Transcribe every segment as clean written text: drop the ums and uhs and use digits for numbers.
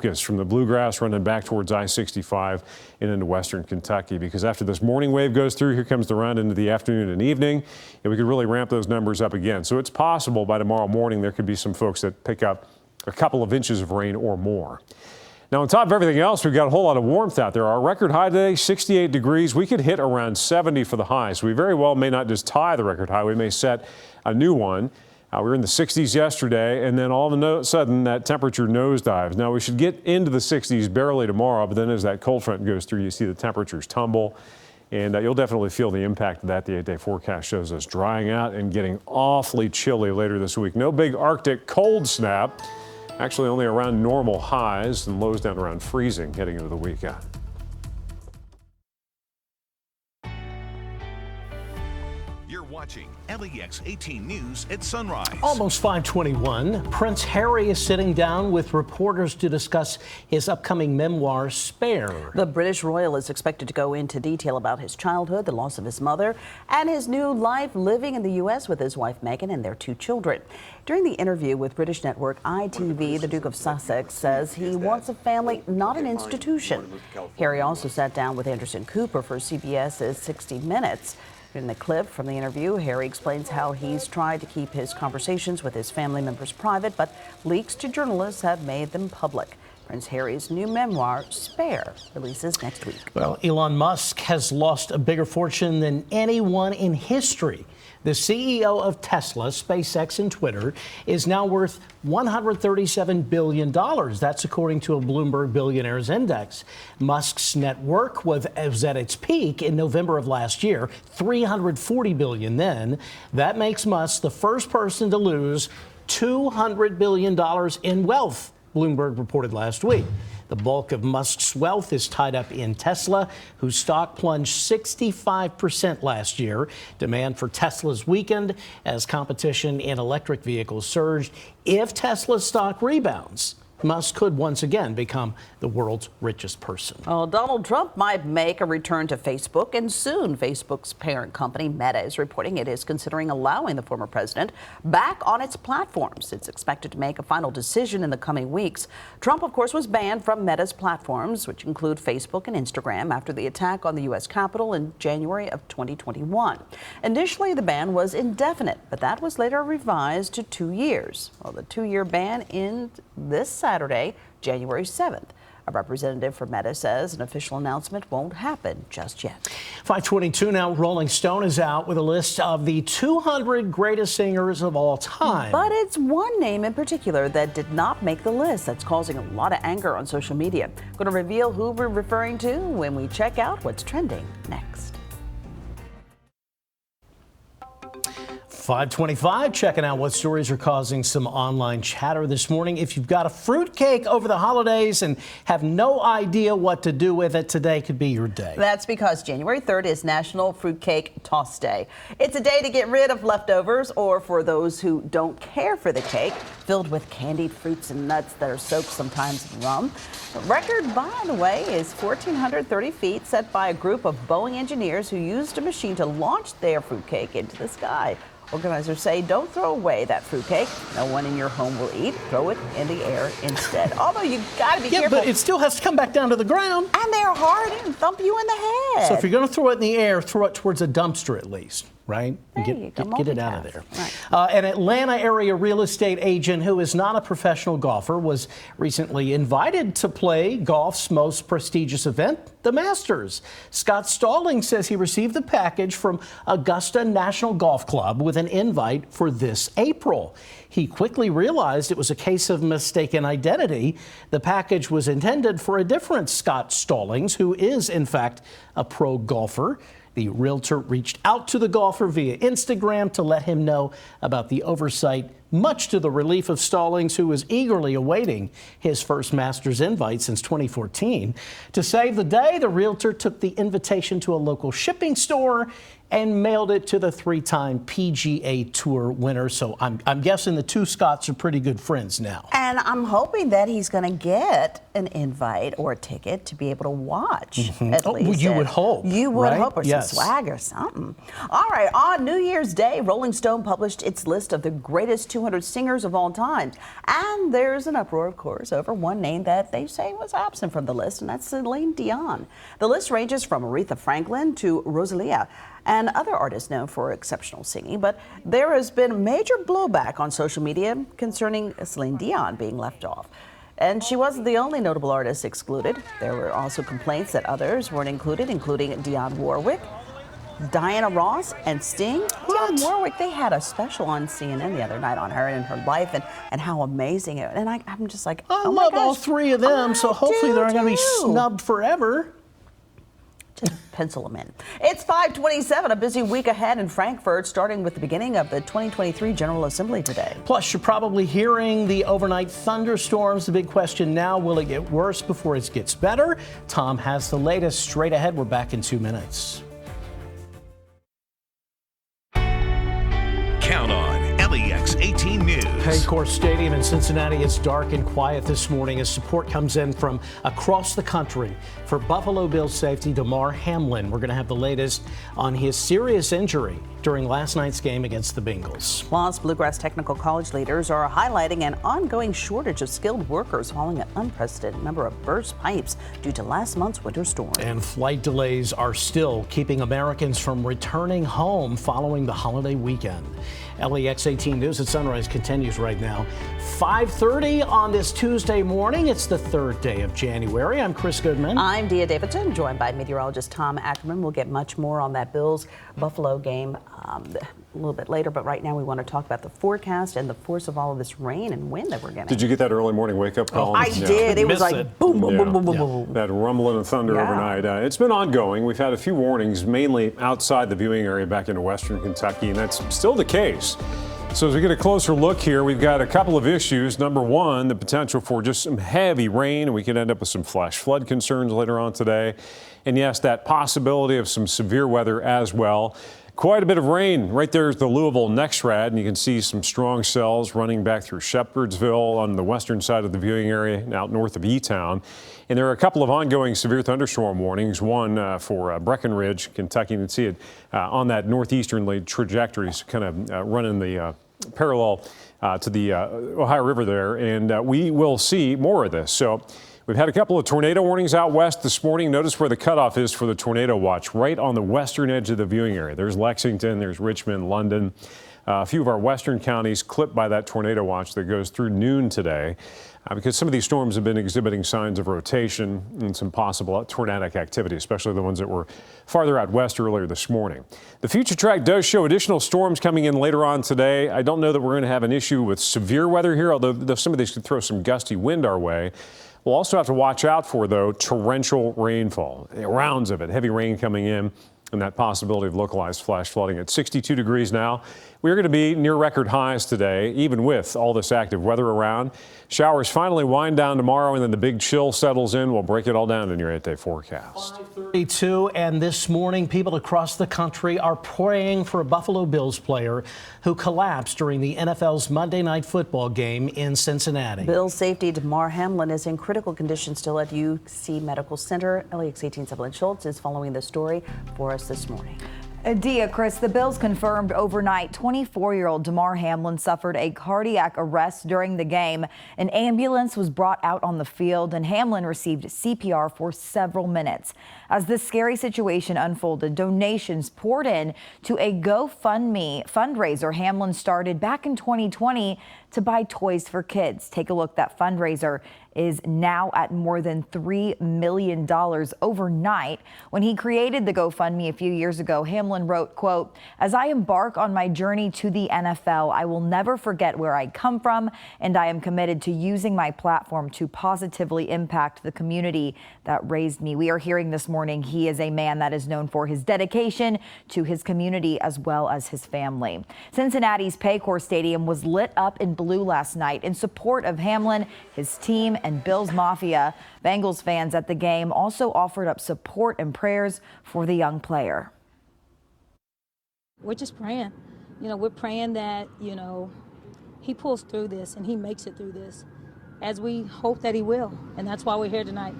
focus from the bluegrass running back towards I-65 and into western Kentucky, because after this morning wave goes through, here comes the round into the afternoon and evening, and we could really ramp those numbers up again. So it's possible by tomorrow morning there could be some folks that pick up a couple of inches of rain or more. Now, on top of everything else, we've got a whole lot of warmth out there. Our record high today, 68 degrees. We could hit around 70 for the high. So we very well may not just tie the record high. We may set a new one. We were in the 60s yesterday, and then all of a sudden that temperature nosedives. Now, we should get into the 60s barely tomorrow, but then as that cold front goes through, you see the temperatures tumble. And you'll definitely feel the impact of that. The 8-day forecast shows us drying out and getting awfully chilly later this week. No big Arctic cold snap. Actually, only around normal highs and lows down around freezing heading into the weekend. You're watching LEX 18 News at sunrise. Almost 5:21. Prince Harry is sitting down with reporters to discuss his upcoming memoir, Spare. The British royal is expected to go into detail about his childhood, the loss of his mother, and his new life living in the U.S. with his wife Meghan and their 2 children. During the interview with British network ITV, the Duke of Sussex says he wants a family, not an institution. Harry also sat down with Anderson Cooper for CBS's 60 Minutes. In the clip from the interview, Harry explains how he's tried to keep his conversations with his family members private, but leaks to journalists have made them public. Prince Harry's new memoir, Spare, releases next week. Well, Elon Musk has lost a bigger fortune than anyone in history. The CEO of Tesla, SpaceX, and Twitter is now worth $137 billion. That's according to a Bloomberg Billionaires Index. Musk's net worth was at its peak in November of last year, $340 billion then. That makes Musk the first person to lose $200 billion in wealth, Bloomberg reported last week. The bulk of Musk's wealth is tied up in Tesla, whose stock plunged 65% last year. Demand for Tesla's weakened as competition in electric vehicles surged. If Tesla's stock rebounds, Musk could once again become the world's richest person. Well, Donald Trump might make a return to Facebook, and soon Facebook's parent company, Meta, is reporting it is considering allowing the former president back on its platforms. It's expected to make a final decision in the coming weeks. Trump, of course, was banned from Meta's platforms, which include Facebook and Instagram, after the attack on the U.S. Capitol in January of 2021. Initially, the ban was indefinite, but that was later revised to 2 years. Well, the 2-year ban ends this Saturday, January 7th. A representative for Meta says an official announcement won't happen just yet. 5:22 now. Rolling Stone is out with a list of the 200 greatest singers of all time. But it's one name in particular that did not make the list that's causing a lot of anger on social media. Going to reveal who we're referring to when we check out what's trending next. 5:25, checking out what stories are causing some online chatter this morning. If you've got a fruitcake over the holidays and have no idea what to do with it, today could be your day. That's because January 3rd is National Fruitcake Toss Day. It's a day to get rid of leftovers, or for those who don't care for the cake, filled with candied fruits and nuts that are soaked sometimes in rum. The record, by the way, is 1,430 feet, set by a group of Boeing engineers who used a machine to launch their fruitcake into the sky. Organizers say don't throw away that fruitcake. No one in your home will eat. Throw it in the air instead. Although you got to be careful. Yeah, but it still has to come back down to the ground. And they're hard and thump you in the head. So if you're going to throw it in the air, throw it towards a dumpster at least. Right? Get it out of there. Right. An Atlanta area real estate agent who is not a professional golfer was recently invited to play golf's most prestigious event, the Masters. Scott Stalling says he received the package from Augusta National Golf Club with an invite for this April. He quickly realized it was a case of mistaken identity. The package was intended for a different Scott Stallings, who is, in fact, a pro golfer. The realtor reached out to the golfer via Instagram to let him know about the oversight, much to the relief of Stallings, who was eagerly awaiting his first Masters invite since 2014. To save the day, the realtor took the invitation to a local shipping store and mailed it to the 3-time PGA Tour winner. So I'm guessing the two Scotts are pretty good friends now. And I'm hoping that he's going to get an invite or a ticket to be able to watch, at least. Well, you would hope. You would right? hope, or yes. some swag or something. All right, on New Year's Day, Rolling Stone published its list of the greatest 200 singers of all time. And there's an uproar, of course, over one name that they say was absent from the list, and that's Celine Dion. The list ranges from Aretha Franklin to Rosalia and other artists known for exceptional singing. But there has been major blowback on social media concerning Celine Dion being left off. And she wasn't the only notable artist excluded. There were also complaints that others weren't included, including Dionne Warwick, Diana Ross, and Sting. Dionne Warwick, they had a special on CNN the other night on her and her life and how amazing it. And I'm just like, I oh my love gosh, all three of them, so hopefully they're not going to be snubbed forever. Just pencil them in. It's 5:27, a busy week ahead in Frankfurt, starting with the beginning of the 2023 General Assembly today. Plus, you're probably hearing the overnight thunderstorms. The big question now, will it get worse before it gets better? Tom has the latest straight ahead. We're back in 2 minutes. Count on LEX 18 News. Paycor Stadium in Cincinnati is dark and quiet this morning as support comes in from across the country for Buffalo Bills safety Damar Hamlin. We're going to have the latest on his serious injury during last night's game against the Bengals. Plus, Bluegrass Technical College leaders are highlighting an ongoing shortage of skilled workers following an unprecedented number of burst pipes due to last month's winter storm. And flight delays are still keeping Americans from returning home following the holiday weekend. LEX 18 News at Sunrise continues right now. 5:30 on this Tuesday morning. It's the third day of January. I'm Chris Goodman. I'm Dia Davidson, joined by meteorologist Tom Ackerman. We'll get much more on that Bills-Buffalo game a little bit later, but right now we want to talk about the forecast and the force of all of this rain and wind that we're getting. Did you get that early morning wake-up call? I did. It was like boom, boom, boom, boom, boom, boom. That rumbling and thunder overnight. It's been ongoing. We've had a few warnings, mainly outside the viewing area back into western Kentucky, and that's still the case. So as we get a closer look here, we've got a couple of issues. Number one, the potential for just some heavy rain, and we could end up with some flash flood concerns later on today. And yes, that possibility of some severe weather as well. Quite a bit of rain. Right there is the Louisville NexRad, and you can see some strong cells running back through Shepherdsville on the western side of the viewing area, out north of E-Town. And there are a couple of ongoing severe thunderstorm warnings, one for Breckenridge, Kentucky. You can see it on that northeasterly trajectory, kind of running the parallel to the Ohio River there, and we will see more of this. So we've had a couple of tornado warnings out west this morning. Notice where the cutoff is for the tornado watch, right on the western edge of the viewing area. There's Lexington, there's Richmond, London. A few of our western counties clipped by that tornado watch that goes through noon today because some of these storms have been exhibiting signs of rotation and some possible tornadic activity, especially the ones that were farther out west earlier this morning. The future track does show additional storms coming in later on today. I don't know that we're going to have an issue with severe weather here, although some of these could throw some gusty wind our way. We'll also have to watch out for, though, torrential rainfall, rounds of it, heavy rain coming in, and that possibility of localized flash flooding. At 62 degrees now. We're going to be near record highs today, even with all this active weather around. Showers finally wind down tomorrow, and then the big chill settles in. We'll break it all down in your 8-day forecast. 5:32, and this morning, people across the country are praying for a Buffalo Bills player who collapsed during the NFL's Monday Night Football game in Cincinnati. Bills safety Damar Hamlin is in critical condition still at UC Medical Center. LEX 18's Evelyn Schultz is following the story for us this morning. Dia, Chris, the Bills confirmed overnight 24-year-old Damar Hamlin suffered a cardiac arrest during the game. An ambulance was brought out on the field, and Hamlin received CPR for several minutes. As this scary situation unfolded, donations poured in to a GoFundMe fundraiser Hamlin started back in 2020 to buy toys for kids. Take a look. That fundraiser is now at more than $3 million overnight. When he created the GoFundMe a few years ago, Hamlin wrote, quote, "As I embark on my journey to the NFL, I will never forget where I come from, and I am committed to using my platform to positively impact the community that raised me." We are hearing this morning he is a man that is known for his dedication to his community as well as his family. Cincinnati's Paycor Stadium was lit up in blue last night in support of Hamlin, his team, and Bills Mafia. Bengals fans at the game also offered up support and prayers for the young player. We're just praying. We're praying that, he pulls through this and he makes it through this, as we hope that he will. And that's why we're here tonight.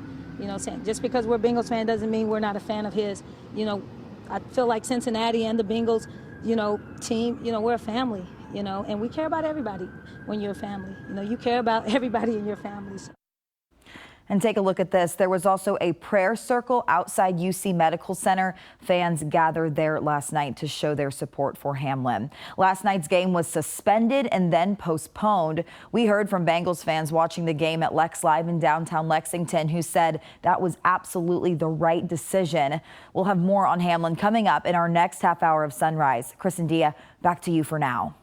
Just because we're a Bengals fan doesn't mean we're not a fan of his. I feel like Cincinnati and the Bengals, team, we're a family. you know, and we care about everybody when you're a family. You know, you care about everybody in your family. So. And take a look at this. There was also a prayer circle outside UC Medical Center. Fans gathered there last night to show their support for Hamlin. Last night's game was suspended and then postponed. We heard from Bengals fans watching the game at Lex Live in downtown Lexington who said that was absolutely the right decision. We'll have more on Hamlin coming up in our next half hour of Sunrise. Chris and Dia, back to you for now.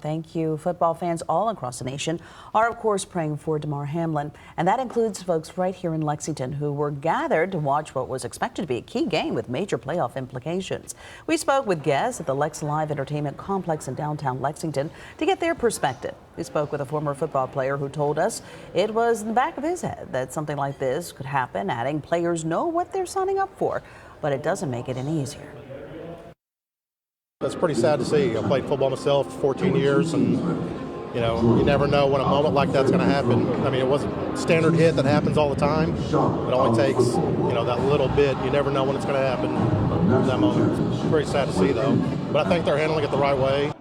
Thank you. Football fans all across the nation are, of course, praying for Damar Hamlin. And that includes folks right here in Lexington who were gathered to watch what was expected to be a key game with major playoff implications. We spoke with guests at the Lex Live Entertainment Complex in downtown Lexington to get their perspective. We spoke with a former football player who told us it was in the back of his head that something like this could happen, adding players know what they're signing up for, but it doesn't make it any easier. It's pretty sad to see. I played football myself for 14 years, and you know, you never know when a moment like that's going to happen. I mean, it wasn't a standard hit that happens all the time. It only takes, you know, that little bit. You never know when it's going to happen. That moment. It's very sad to see, though. But I think they're handling it the right way.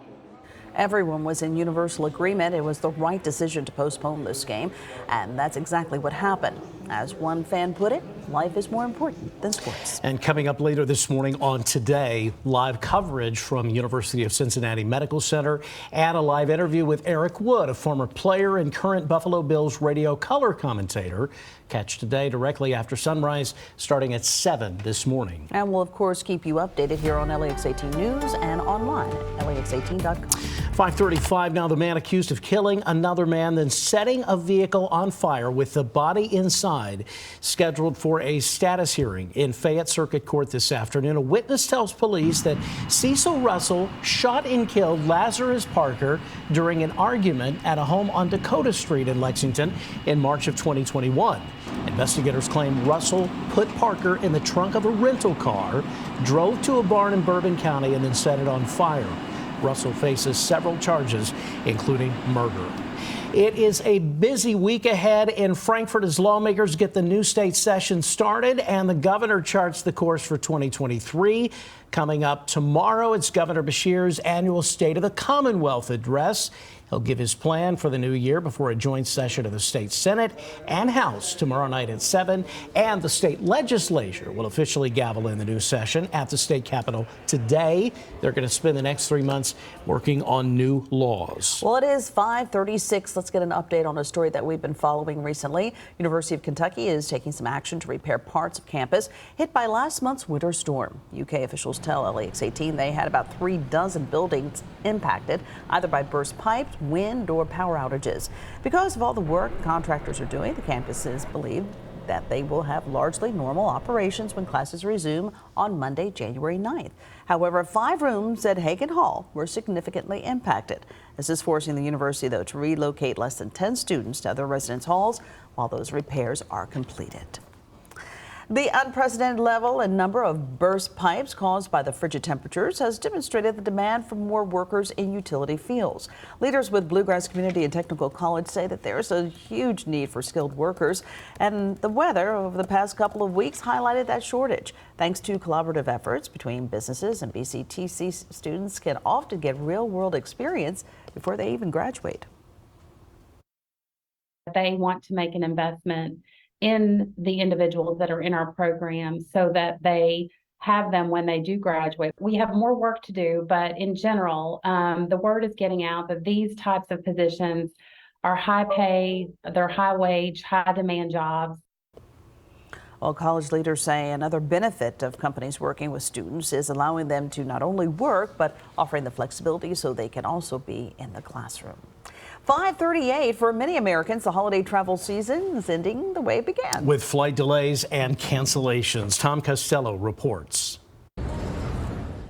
Everyone was in universal agreement it was the right decision to postpone this game, and that's exactly what happened. As one fan put it, life is more important than sports. And coming up later this morning on Today, live coverage from University of Cincinnati Medical Center and a live interview with Eric Wood, a former player and current Buffalo Bills radio color commentator. Catch Today directly after sunrise, starting at 7 this morning. And we'll, of course, keep you updated here on LEX 18 News and online at lex18.com. 5:35 now. The man accused of killing another man, then setting a vehicle on fire with the body inside, scheduled for a status hearing in Fayette Circuit Court this afternoon. A witness tells police that Cecil Russell shot and killed Lazarus Parker during an argument at a home on Dakota Street in Lexington in March of 2021. Investigators claim Russell put Parker in the trunk of a rental car, drove to a barn in Bourbon County, and then set it on fire. Russell faces several charges, including murder. It is a busy week ahead in Frankfort as lawmakers get the new state session started and the governor charts the course for 2023. Coming up tomorrow, it's Governor Beshear's annual State of the Commonwealth address. He'll give his plan for the new year before a joint session of the state Senate and House tomorrow night at 7. And the state legislature will officially gavel in the new session at the state capitol today. They're going to spend the next 3 months working on new laws. Well, it is 5:36. Let's get an update on a story that we've been following recently. University of Kentucky is taking some action to repair parts of campus hit by last month's winter storm. UK officials tell LEX 18 they had about 3 dozen buildings impacted either by burst pipes, wind, or power outages. Because of all the work contractors are doing, the campuses believe that they will have largely normal operations when classes resume on Monday, January 9th. However, 5 rooms at Hagen Hall were significantly impacted. This is forcing the university, though, to relocate less than 10 students to other residence halls while those repairs are completed. The unprecedented level and number of burst pipes caused by the frigid temperatures has demonstrated the demand for more workers in utility fields. Leaders with Bluegrass Community and Technical College say that there's a huge need for skilled workers, and the weather over the past couple of weeks highlighted that shortage. Thanks to collaborative efforts between businesses and BCTC, students can often get real-world experience before they even graduate. They want to make an investment in the individuals that are in our program so that they have them when they do graduate. We have more work to do, but in general, the word is getting out that these types of positions are high pay, they're high wage, high demand jobs. Well, college leaders say another benefit of companies working with students is allowing them to not only work, but offering the flexibility so they can also be in the classroom. 5:38 for many Americans, the holiday travel season is ending the way it began. With flight delays and cancellations. Tom Costello reports.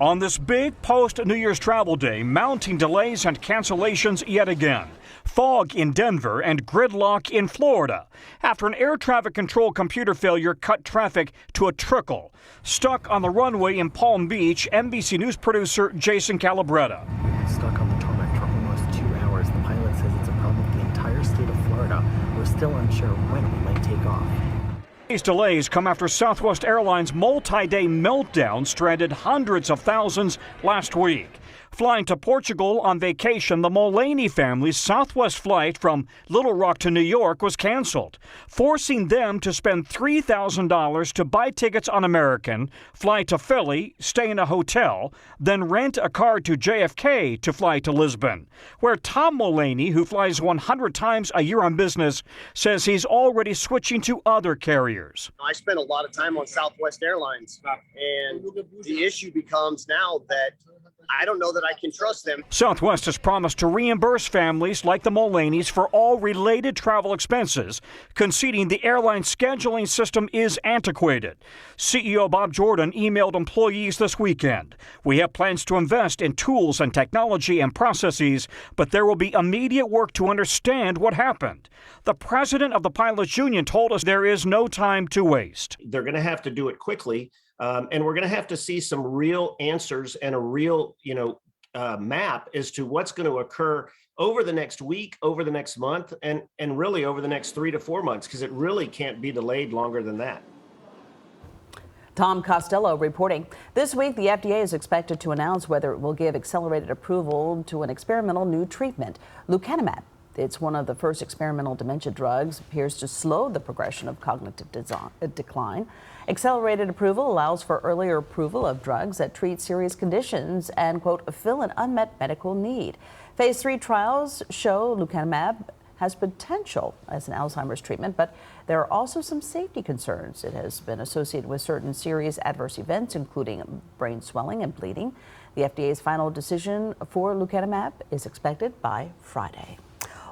On this big post-New Year's travel day, mounting delays and cancellations yet again. Fog in Denver and gridlock in Florida after an air traffic control computer failure cut traffic to a trickle. Stuck on the runway in Palm Beach, NBC News producer Jason Calabretta. Stuck on the tarmac for almost 2 hours. The pilot says it's a problem with the entire state of Florida. We're still unsure when we might take off. These delays come after Southwest Airlines' multi-day meltdown stranded hundreds of thousands last week. Flying to Portugal on vacation, the Mullaney family's Southwest flight from Little Rock to New York was canceled, forcing them to spend $3,000 to buy tickets on American, fly to Philly, stay in a hotel, then rent a car to JFK to fly to Lisbon, where Tom Mullaney, who flies 100 times a year on business, says he's already switching to other carriers. I spent a lot of time on Southwest Airlines, and the issue becomes now that I don't know that I can trust them. Southwest has promised to reimburse families like the Mullaneys for all related travel expenses, conceding the airline scheduling system is antiquated. CEO Bob Jordan emailed employees this weekend. We have plans to invest in tools and technology and processes, but there will be immediate work to understand what happened. The president of the pilots union told us there is no time to waste. They're going to have to do it quickly. And we're going to have to see some real answers and a real, map as to what's going to occur over the next week, over the next month, and really over the next 3 to 4 months, because it really can't be delayed longer than that. Tom Costello reporting. This week, the FDA is expected to announce whether it will give accelerated approval to an experimental new treatment, lecanemab. It's one of the first experimental dementia drugs, appears to slow the progression of cognitive decline. Accelerated approval allows for earlier approval of drugs that treat serious conditions and, quote, fill an unmet medical need. Phase 3 trials show lecanemab has potential as an Alzheimer's treatment, but there are also some safety concerns. It has been associated with certain serious adverse events, including brain swelling and bleeding. The FDA's final decision for lecanemab is expected by Friday.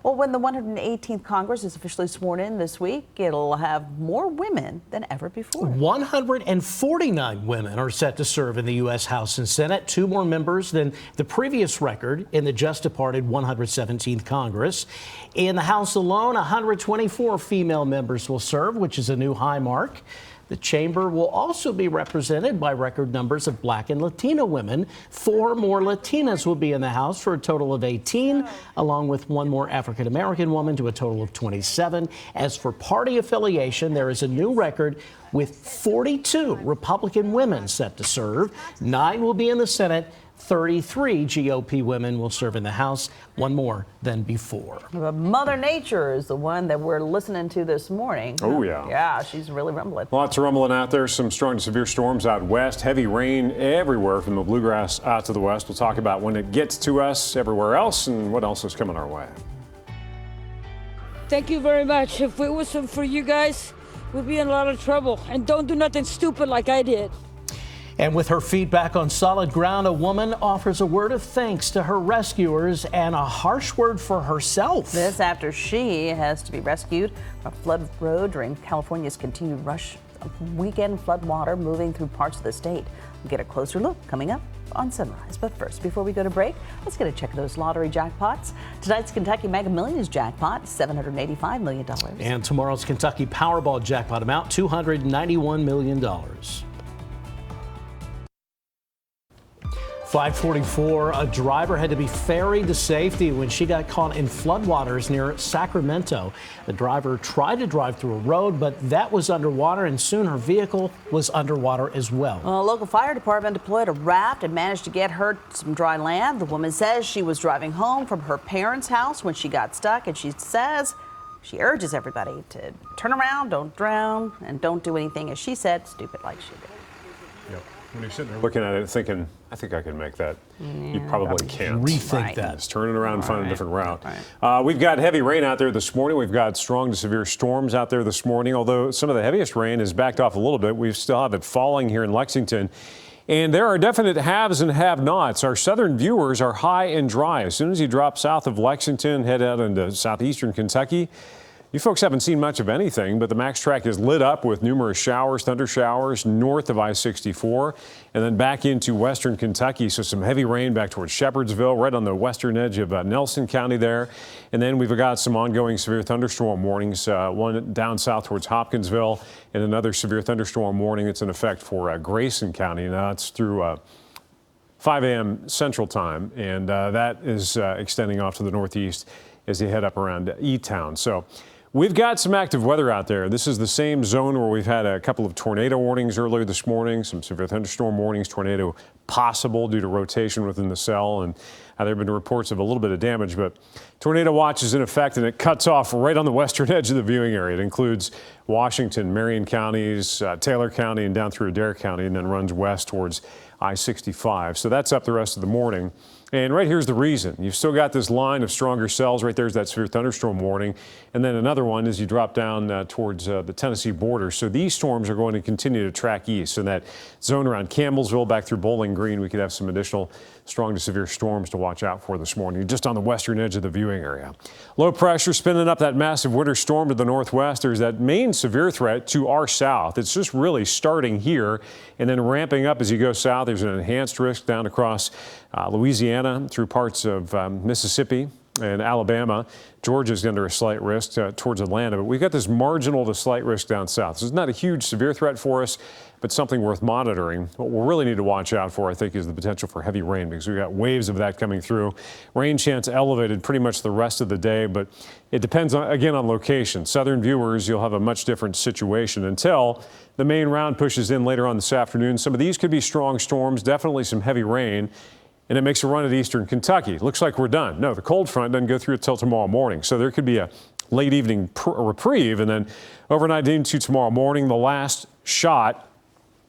Well, when the 118th Congress is officially sworn in this week, it'll have more women than ever before. 149 women are set to serve in the U.S. House and Senate, 2 more members than the previous record in the just departed 117th Congress. In the House alone, 124 female members will serve, which is a new high mark. The chamber will also be represented by record numbers of Black and Latino women. 4 more Latinas will be in the House for a total of 18, along with 1 more African American woman to a total of 27. As for party affiliation, there is a new record with 42 Republican women set to serve. 9 will be in the Senate. 33 GOP women will serve in the House, 1 more than before. But Mother Nature is the one that we're listening to this morning. Oh, yeah. Yeah, she's really rumbling. Lots of rumbling out there. Some strong to severe storms out west. Heavy rain everywhere from the bluegrass out to the west. We'll talk about when it gets to us everywhere else and what else is coming our way. Thank you very much. If it wasn't for you guys, we'd be in a lot of trouble. And don't do nothing stupid like I did. And with her feet back on solid ground, a woman offers a word of thanks to her rescuers and a harsh word for herself. This after she has to be rescued from a flood road during California's continued rush of weekend flood water moving through parts of the state. We'll get a closer look coming up on Sunrise. But first, before we go to break, let's get a check of those lottery jackpots. Tonight's Kentucky Mega Millions jackpot, $785 million. And tomorrow's Kentucky Powerball jackpot amount, $291 million. 5:44, a driver had to be ferried to safety when she got caught in floodwaters near Sacramento. The driver tried to drive through a road, but that was underwater, and soon her vehicle was underwater as well. A local fire department deployed a raft and managed to get her some dry land. The woman says she was driving home from her parents' house when she got stuck, and she says she urges everybody to turn around, don't drown, and don't do anything, as she said, stupid like she did. Yep. When you're sitting there looking at it thinking, I think I can make that. You probably can't. Rethink that. Just turn it around and find a different route. We've got heavy rain out there this morning. We've got strong to severe storms out there this morning, although some of the heaviest rain has backed off a little bit. We still have it falling here in Lexington. And there are definite haves and have-nots. Our southern viewers are high and dry. As soon as you drop south of Lexington, head out into southeastern Kentucky, you folks haven't seen much of anything, but the Max track is lit up with numerous showers, thunder showers north of I-64 and then back into western Kentucky. So some heavy rain back towards Shepherdsville, right on the western edge of Nelson County there. And then we've got some ongoing severe thunderstorm warnings, one down south towards Hopkinsville and another severe thunderstorm warning that's in effect for Grayson County. Now it's through 5 a.m. Central Time, and that is extending off to the northeast as they head up around E-Town. So We've got some active weather out there. This is the same zone where we've had a couple of tornado warnings earlier this morning, some severe thunderstorm warnings, tornado possible due to rotation within the cell. And there have been reports of a little bit of damage, but tornado watch is in effect, and it cuts off right on the western edge of the viewing area. It includes Washington, Marion counties, Taylor County, and down through Adair County, and then runs west towards I-65. So that's up the rest of the morning. And right here's the reason. You've still got this line of stronger cells. Right there's that severe thunderstorm warning. And then another one as you drop down towards the Tennessee border. So these storms are going to continue to track east. So that zone around Campbellsville back through Bowling Green, we could have some additional strong to severe storms to watch out for this morning, just on the western edge of the viewing area. Low pressure spinning up that massive winter storm to the northwest. There's that main severe threat to our south. It's just really starting here and then ramping up as you go south. There's an enhanced risk down across Louisiana through parts of Mississippi and Alabama. Georgia's under a slight risk towards Atlanta, but we've got this marginal to slight risk down south. So it's not a huge severe threat for us, but something worth monitoring. What we'll really need to watch out for, I think, is the potential for heavy rain, because we've got waves of that coming through. Rain chance elevated pretty much the rest of the day, but it depends again on location. Southern viewers, you'll have a much different situation until the main round pushes in later on this afternoon. Some of these could be strong storms, definitely some heavy rain. And it makes a run at eastern Kentucky. Looks like we're done. No, the cold front doesn't go through until tomorrow morning. So there could be a late evening reprieve, and then overnight into tomorrow morning, the last shot,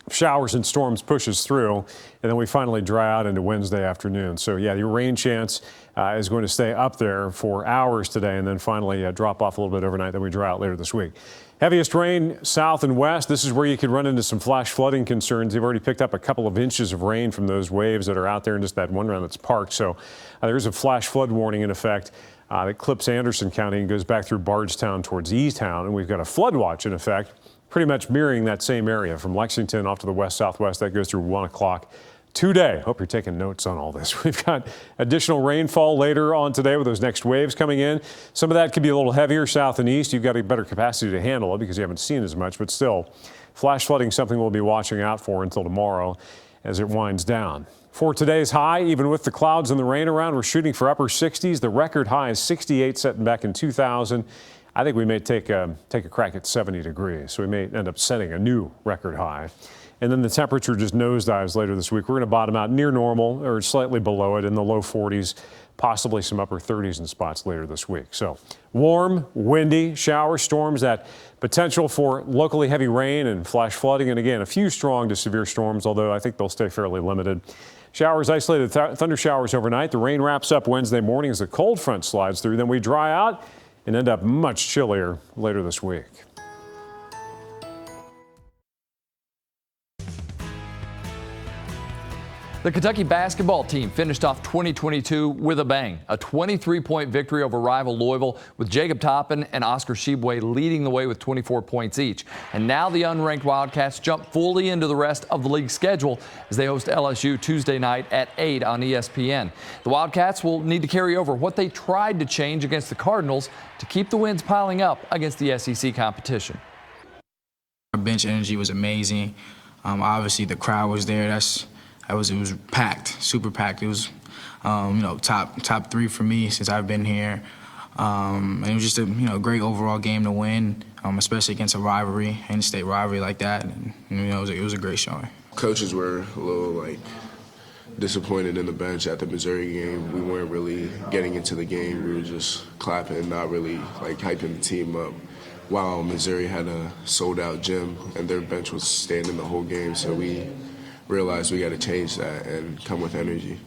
showers and storms pushes through, and then we finally dry out into Wednesday afternoon. So yeah, your rain chance is going to stay up there for hours today, and then finally drop off a little bit overnight. Then we dry out later this week. Heaviest rain south and west. This is where you could run into some flash flooding concerns. They've already picked up a couple of inches of rain from those waves that are out there in just that one round that's parked. So there's a flash flood warning in effect that clips Anderson County and goes back through Bardstown towards E-Town. And we've got a flood watch in effect, pretty much mirroring that same area from Lexington off to the west southwest. That goes through 1 o'clock today. Hope you're taking notes on all this. We've got additional rainfall later on today with those next waves coming in. Some of that could be a little heavier south and east. You've got a better capacity to handle it because you haven't seen as much, but still, flash flooding, something we'll be watching out for until tomorrow as it winds down. For today's high, even with the clouds and the rain around, we're shooting for upper 60s. The record high is 68, setting back in 2000. I think we may take a crack at 70 degrees, so we may end up setting a new record high. And then the temperature just nosedives later this week. We're going to bottom out near normal or slightly below it in the low 40s, possibly some upper 30s in spots later this week. So warm, windy, shower storms, that potential for locally heavy rain and flash flooding. And again, a few strong to severe storms, although I think they'll stay fairly limited. Showers, isolated thunder showers overnight. The rain wraps up Wednesday morning as the cold front slides through. Then we dry out and end up much chillier later this week. The Kentucky basketball team finished off 2022 with a bang. A 23-point victory over rival Louisville, with Jacob Toppin and Oscar Sheboy leading the way with 24 points each. And now the unranked Wildcats jump fully into the rest of the league schedule as they host LSU Tuesday night at 8 on ESPN. The Wildcats will need to carry over what they tried to change against the Cardinals to keep the wins piling up against the SEC competition. Our bench energy was amazing. Obviously, the crowd was there. It was packed, super packed. It was, top three for me since I've been here. And it was just a, great overall game to win, especially against a rivalry, in-state rivalry like that. And, it was a great showing. Coaches were a little, disappointed in the bench at the Missouri game. We weren't really getting into the game. We were just clapping, not really, hyping the team up. While Missouri had a sold-out gym, and their bench was standing the whole game, so we realized we got to change that and come with energy.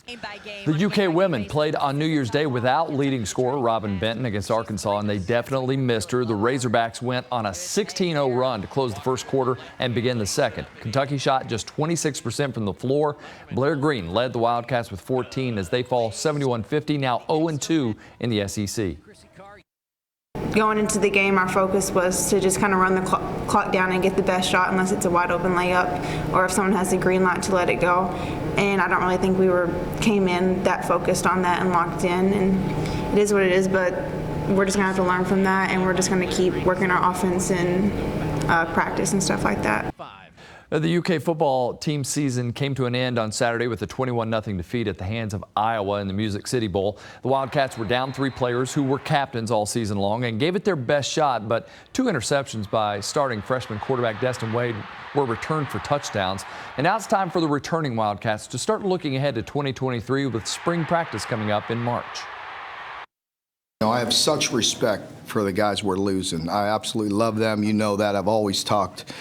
The UK women played on New Year's Day without leading scorer Robin Benton against Arkansas, and they definitely missed her. The Razorbacks went on a 16-0 run to close the first quarter and begin the second. Kentucky shot just 26% from the floor. Blair Green led the Wildcats with 14 as they fall 71-50, now 0-2 in the SEC. Going into the game, our focus was to just kind of run the clock down and get the best shot unless it's a wide open layup or if someone has a green light to let it go. And I don't really think we came in that focused on that and locked in. And it is what it is, but we're just going to have to learn from that, and we're just going to keep working our offense and practice and stuff like that. The UK football team season came to an end on Saturday with a 21-0 defeat at the hands of Iowa in the Music City Bowl. The Wildcats were down 3 players who were captains all season long and gave it their best shot, but 2 interceptions by starting freshman quarterback Destin Wade were returned for touchdowns. And now it's time for the returning Wildcats to start looking ahead to 2023 with spring practice coming up in March. I have such respect for the guys we're losing. I absolutely love them. You know that. I've always talked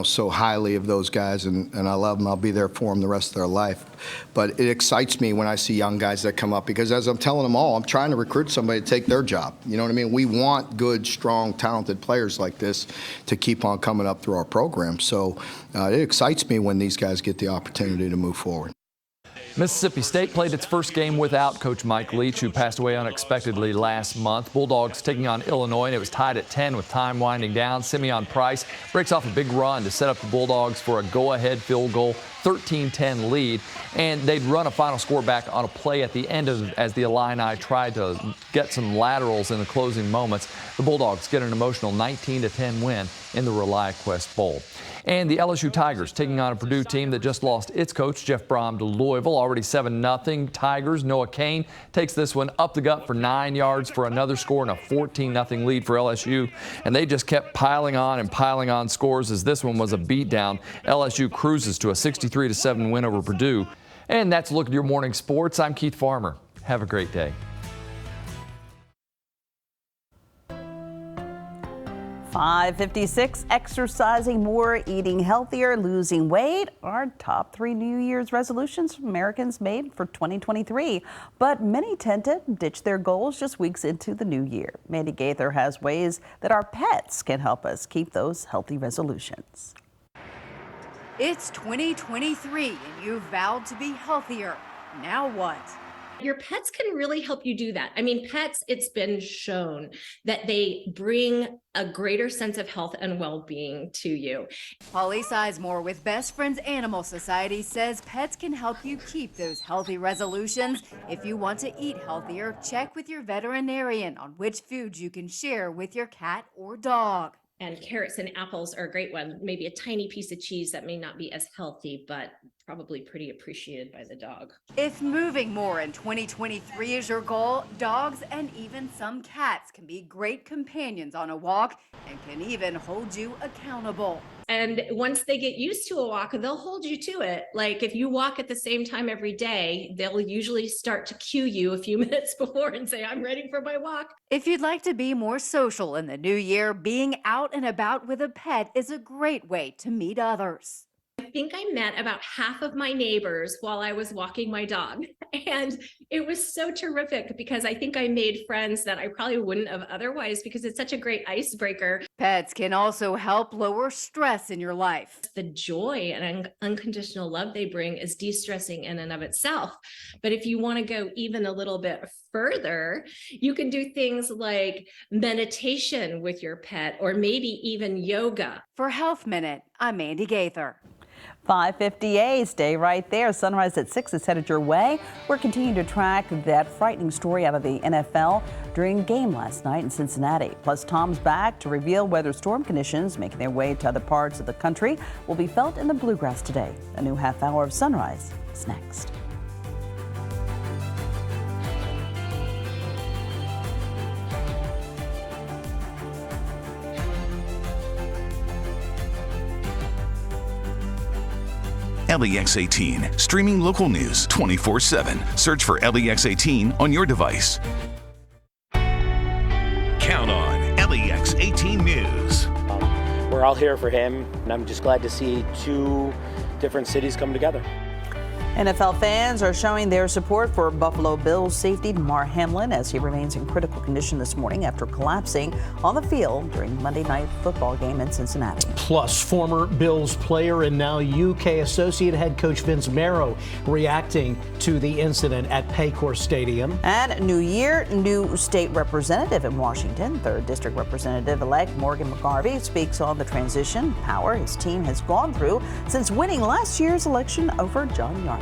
so highly of those guys, and I love them. I'll be there for them the rest of their life. But it excites me when I see young guys that come up, because as I'm telling them all, I'm trying to recruit somebody to take their job. You know what I mean? We want good, strong, talented players like this to keep on coming up through our program. So it excites me when these guys get the opportunity to move forward. Mississippi State played its first game without Coach Mike Leach, who passed away unexpectedly last month. Bulldogs taking on Illinois, and it was tied at 10 with time winding down. Simeon Price breaks off a big run to set up the Bulldogs for a go-ahead field goal, 13-10 lead. And they'd run a final score back on a play at the end as the Illini tried to get some laterals in the closing moments. The Bulldogs get an emotional 19-10 win in the ReliaQuest Bowl. And the LSU Tigers taking on a Purdue team that just lost its coach, Jeff Brom, to Louisville, already 7-0. Tigers, Noah Cain takes this one up the gut for 9 yards for another score and a 14-0 lead for LSU. And they just kept piling on scores as this one was a beatdown. LSU cruises to a 63-7 win over Purdue. And that's a look at your morning sports. I'm Keith Farmer. Have a great day. 5:56, exercising more, eating healthier, losing weight are top 3 New Year's resolutions Americans made for 2023. But many tend to ditch their goals just weeks into the new year. Mandy Gaither has ways that our pets can help us keep those healthy resolutions. It's 2023 and you've vowed to be healthier. Now what? Your pets can really help you do that. I mean, pets, it's been shown that they bring a greater sense of health and well-being to you. Holly Sizemore with Best Friends Animal Society says pets can help you keep those healthy resolutions. If you want to eat healthier, check with your veterinarian on which foods you can share with your cat or dog. And carrots and apples are a great one. Maybe a tiny piece of cheese that may not be as healthy, but probably pretty appreciated by the dog. If moving more in 2023 is your goal, dogs and even some cats can be great companions on a walk and can even hold you accountable. And once they get used to a walk, they'll hold you to it. Like if you walk at the same time every day, they'll usually start to cue you a few minutes before and say, I'm ready for my walk. If you'd like to be more social in the new year, being out and about with a pet is a great way to meet others. I think I met about half of my neighbors while I was walking my dog. And it was so terrific because I think I made friends that I probably wouldn't have otherwise because it's such a great icebreaker. Pets can also help lower stress in your life. The joy and unconditional love they bring is de-stressing in and of itself. But if you want to go even a little bit further, you can do things like meditation with your pet or maybe even yoga. For Health Minute, I'm Mandy Gaither. 5:58, stay right there. Sunrise at 6 is headed your way. We're continuing to track that frightening story out of the NFL during a game last night in Cincinnati. Plus, Tom's back to reveal whether storm conditions making their way to other parts of the country will be felt in the Bluegrass today. A new half hour of Sunrise is next. LEX 18, streaming local news 24/7. Search for LEX 18 on your device. Count on LEX 18 News. We're all here for him, and I'm just glad to see 2 different cities come together. NFL fans are showing their support for Buffalo Bills safety Damar Hamlin as he remains in critical condition this morning after collapsing on the field during Monday night football game in Cincinnati. Plus, former Bills player and now UK associate head coach Vince Marrow reacting to the incident at Paycor Stadium. And new year, new state representative in Washington, 3rd District Representative-elect Morgan McGarvey speaks on the transition power his team has gone through since winning last year's election over John Yarmouth.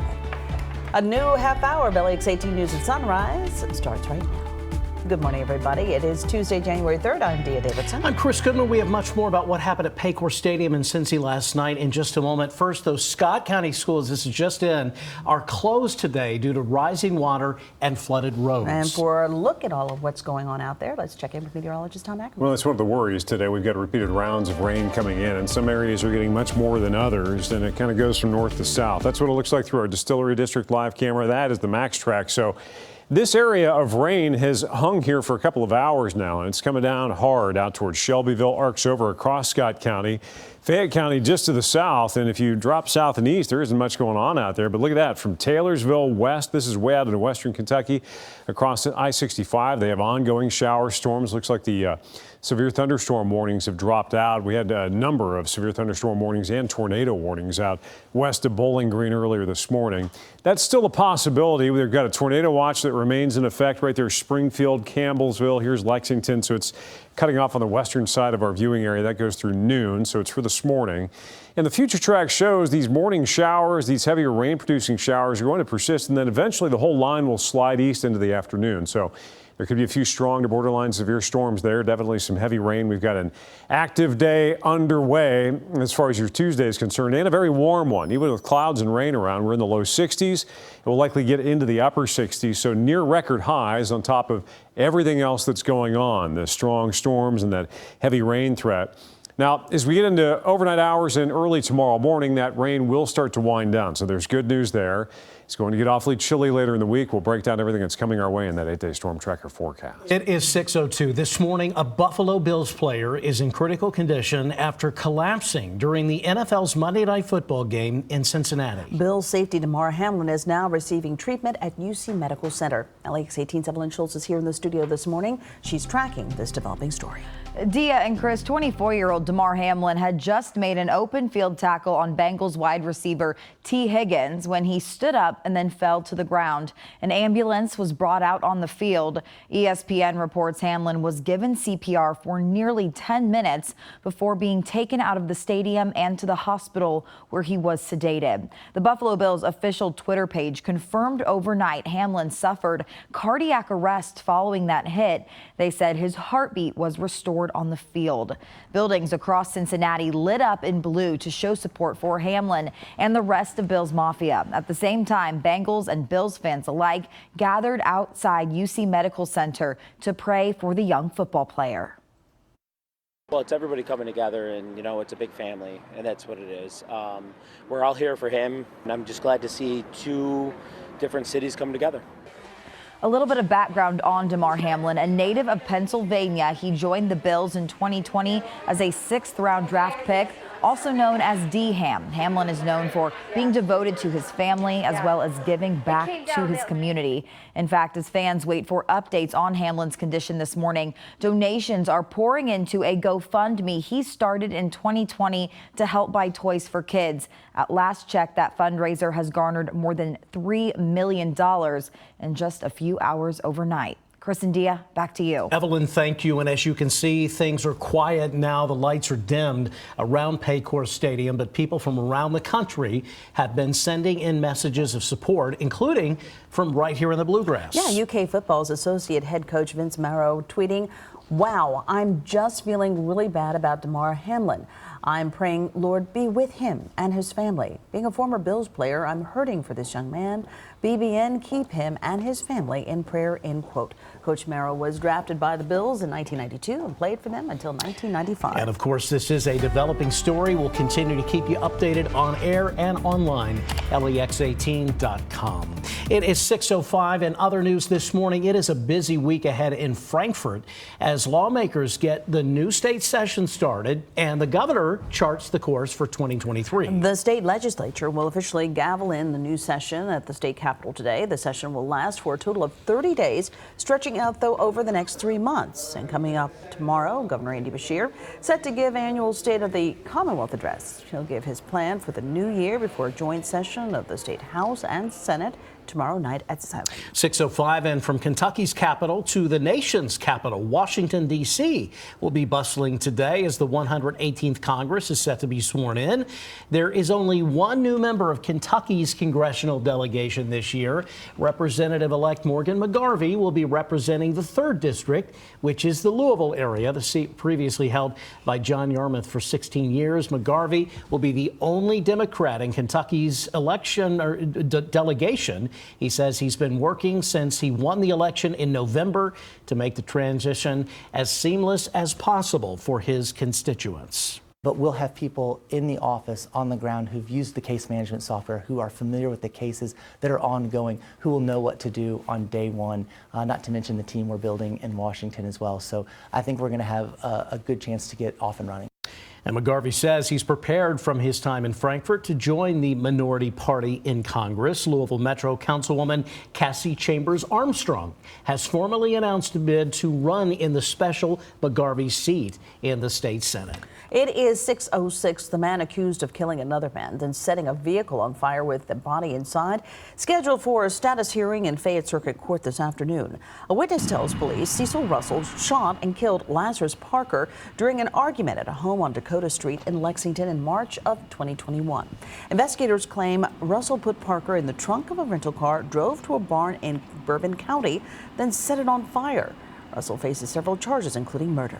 A new half hour of LEX 18 News at Sunrise starts right now. Good morning, everybody. It is Tuesday, January 3rd. I'm Dia Davidson. I'm Chris Goodman. We have much more about what happened at Paycor Stadium in Cincy last night in just a moment. First, those Scott County schools, this is just in, are closed today due to rising water and flooded roads. And for a look at all of what's going on out there, let's check in with meteorologist Tom Ackerman. Well, that's one of the worries today. We've got repeated rounds of rain coming in, and some areas are getting much more than others, and it kind of goes from north to south. That's what it looks like through our Distillery District live camera. That is the max track. So this area of rain has hung here for a couple of hours now, and it's coming down hard out towards Shelbyville, arcs over across Scott County, Fayette County just to the south. And if you drop south and east, there isn't much going on out there. But look at that, from Taylorsville west, this is way out into western Kentucky, across I-65. They have ongoing shower storms. Looks like the severe thunderstorm warnings have dropped out. We had a number of severe thunderstorm warnings and tornado warnings out west of Bowling Green earlier this morning. That's still a possibility. We've got a tornado watch that remains in effect right there, Springfield, Campbellsville. Here's Lexington, so it's cutting off on the western side of our viewing area. That goes through noon, so it's for this morning. And the future track shows these morning showers, these heavier rain-producing showers are going to persist, and then eventually the whole line will slide east into the afternoon. So there could be a few strong to borderline severe storms there. Definitely some heavy rain. We've got an active day underway as far as your Tuesday is concerned, and a very warm one. Even with clouds and rain around, we're in the low 60s. It will likely get into the upper 60s, so near record highs on top of everything else that's going on, the strong storms and that heavy rain threat. Now, as we get into overnight hours and early tomorrow morning, that rain will start to wind down. So there's good news there. It's going to get awfully chilly later in the week. We'll break down everything that's coming our way in that 8-day storm tracker forecast. It is 6:02. This morning, a Buffalo Bills player is in critical condition after collapsing during the NFL's Monday Night Football game in Cincinnati. Bills safety Damar Hamlin is now receiving treatment at UC Medical Center. LAX 18's Evelyn Schultz is here in the studio this morning. She's tracking this developing story. Dia and Chris, 24-year-old Damar Hamlin had just made an open field tackle on Bengals wide receiver T. Higgins when he stood up and then fell to the ground. An ambulance was brought out on the field. ESPN reports Hamlin was given CPR for nearly 10 minutes before being taken out of the stadium and to the hospital where he was sedated. The Buffalo Bills official Twitter page confirmed overnight Hamlin suffered cardiac arrest following that hit. They said his heartbeat was restored on the field. Buildings across Cincinnati lit up in blue to show support for Hamlin and the rest of Bills Mafia. At the same time, Bengals and Bills fans alike gathered outside UC Medical Center to pray for the young football player. Well, it's everybody coming together, and you know, it's a big family, and that's what it is. We're all here for him, and I'm just glad to see two different cities come together. A little bit of background on Damar Hamlin, a native of Pennsylvania. He joined the Bills in 2020 as a 6th-round draft pick, also known as D-Ham. Hamlin is known for being devoted to his family as well as giving back to his community. In fact, as fans wait for updates on Hamlin's condition this morning, donations are pouring into a GoFundMe he started in 2020 to help buy toys for kids. At last check, that fundraiser has garnered more than $3 million in just a few hours overnight. Chris and Dia, back to you. Evelyn, thank you. And as you can see, things are quiet now. The lights are dimmed around Paycor Stadium, but people from around the country have been sending in messages of support, including from right here in the Bluegrass. Yeah, UK football's associate head coach Vince Marrow tweeting, "Wow, I'm just feeling really bad about Damar Hamlin. I'm praying, Lord, be with him and his family. Being a former Bills player, I'm hurting for this young man. BBN, keep him and his family in prayer," end quote. Coach Marrow was drafted by the Bills in 1992 and played for them until 1995. And of course, this is a developing story. We'll continue to keep you updated on air and online, lex18.com. It is 6:05 and other news this morning. It is a busy week ahead in Frankfurt as lawmakers get the new state session started and the governor charts the course for 2023. The state legislature will officially gavel in the new session at the state capitol today. The session will last for a total of 30 days, stretching out, though, over the next 3 months. And coming up tomorrow, Governor Andy Beshear set to give annual State of the Commonwealth address. He'll give his plan for the new year before a joint session of the state House and Senate tomorrow night at 7. 6:05, and from Kentucky's capital to the nation's capital, Washington, D.C. will be bustling today as the 118th Congress is set to be sworn in. There is only one new member of Kentucky's congressional delegation this year. Representative-elect Morgan McGarvey will be representing the 3rd District, which is the Louisville area, the seat previously held by John Yarmouth for 16 years. McGarvey will be the only Democrat in Kentucky's election or delegation. He says he's been working since he won the election in November to make the transition as seamless as possible for his constituents. But we'll have people in the office on the ground who've used the case management software, who are familiar with the cases that are ongoing, who will know what to do on day one, not to mention the team we're building in Washington as well. So I think we're going to have a good chance to get off and running. And McGarvey says he's prepared from his time in Frankfort to join the minority party in Congress. Louisville Metro Councilwoman Cassie Chambers Armstrong has formally announced a bid to run in the special McGarvey seat in the state Senate. It is 6:06. The man accused of killing another man, then setting a vehicle on fire with the body inside, scheduled for a status hearing in Fayette Circuit Court this afternoon. A witness tells police Cecil Russell shot and killed Lazarus Parker during an argument at a home on Dakota Street in Lexington in March of 2021. Investigators claim Russell put Parker in the trunk of a rental car, drove to a barn in Bourbon County, then set it on fire. Russell faces several charges, including murder.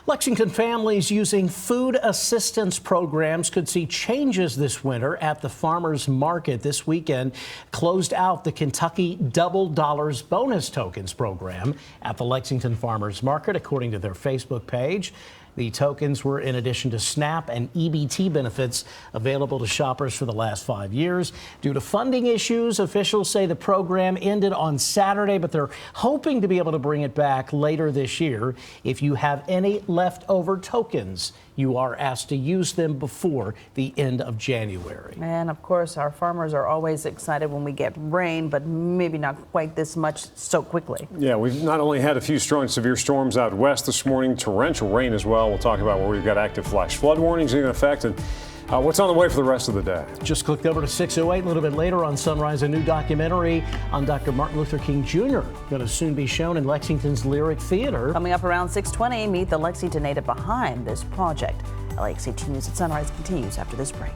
Lexington families using food assistance programs could see changes this winter at the farmers market. This weekend closed out the Kentucky Double Dollars Bonus Tokens program at the Lexington Farmers Market, according to their Facebook page. The tokens were in addition to SNAP and EBT benefits available to shoppers for the last 5 years. Due to funding issues, officials say the program ended on Saturday, but they're hoping to be able to bring it back later this year. If you have any leftover tokens, you are asked to use them before the end of January. And of course, our farmers are always excited when we get rain, but maybe not quite this much so quickly. Yeah, we've not only had a few strong severe storms out west this morning, torrential rain as well. We'll talk about where we've got active flash flood warnings in effect and what's on the way for the rest of the day. Just clicked over to 6:08. A little bit later on Sunrise, a new documentary on Dr. Martin Luther King Jr. going to soon be shown in Lexington's Lyric Theater. Coming up around 6:20, meet the Lexington native behind this project. LAX18 News at Sunrise continues after this break.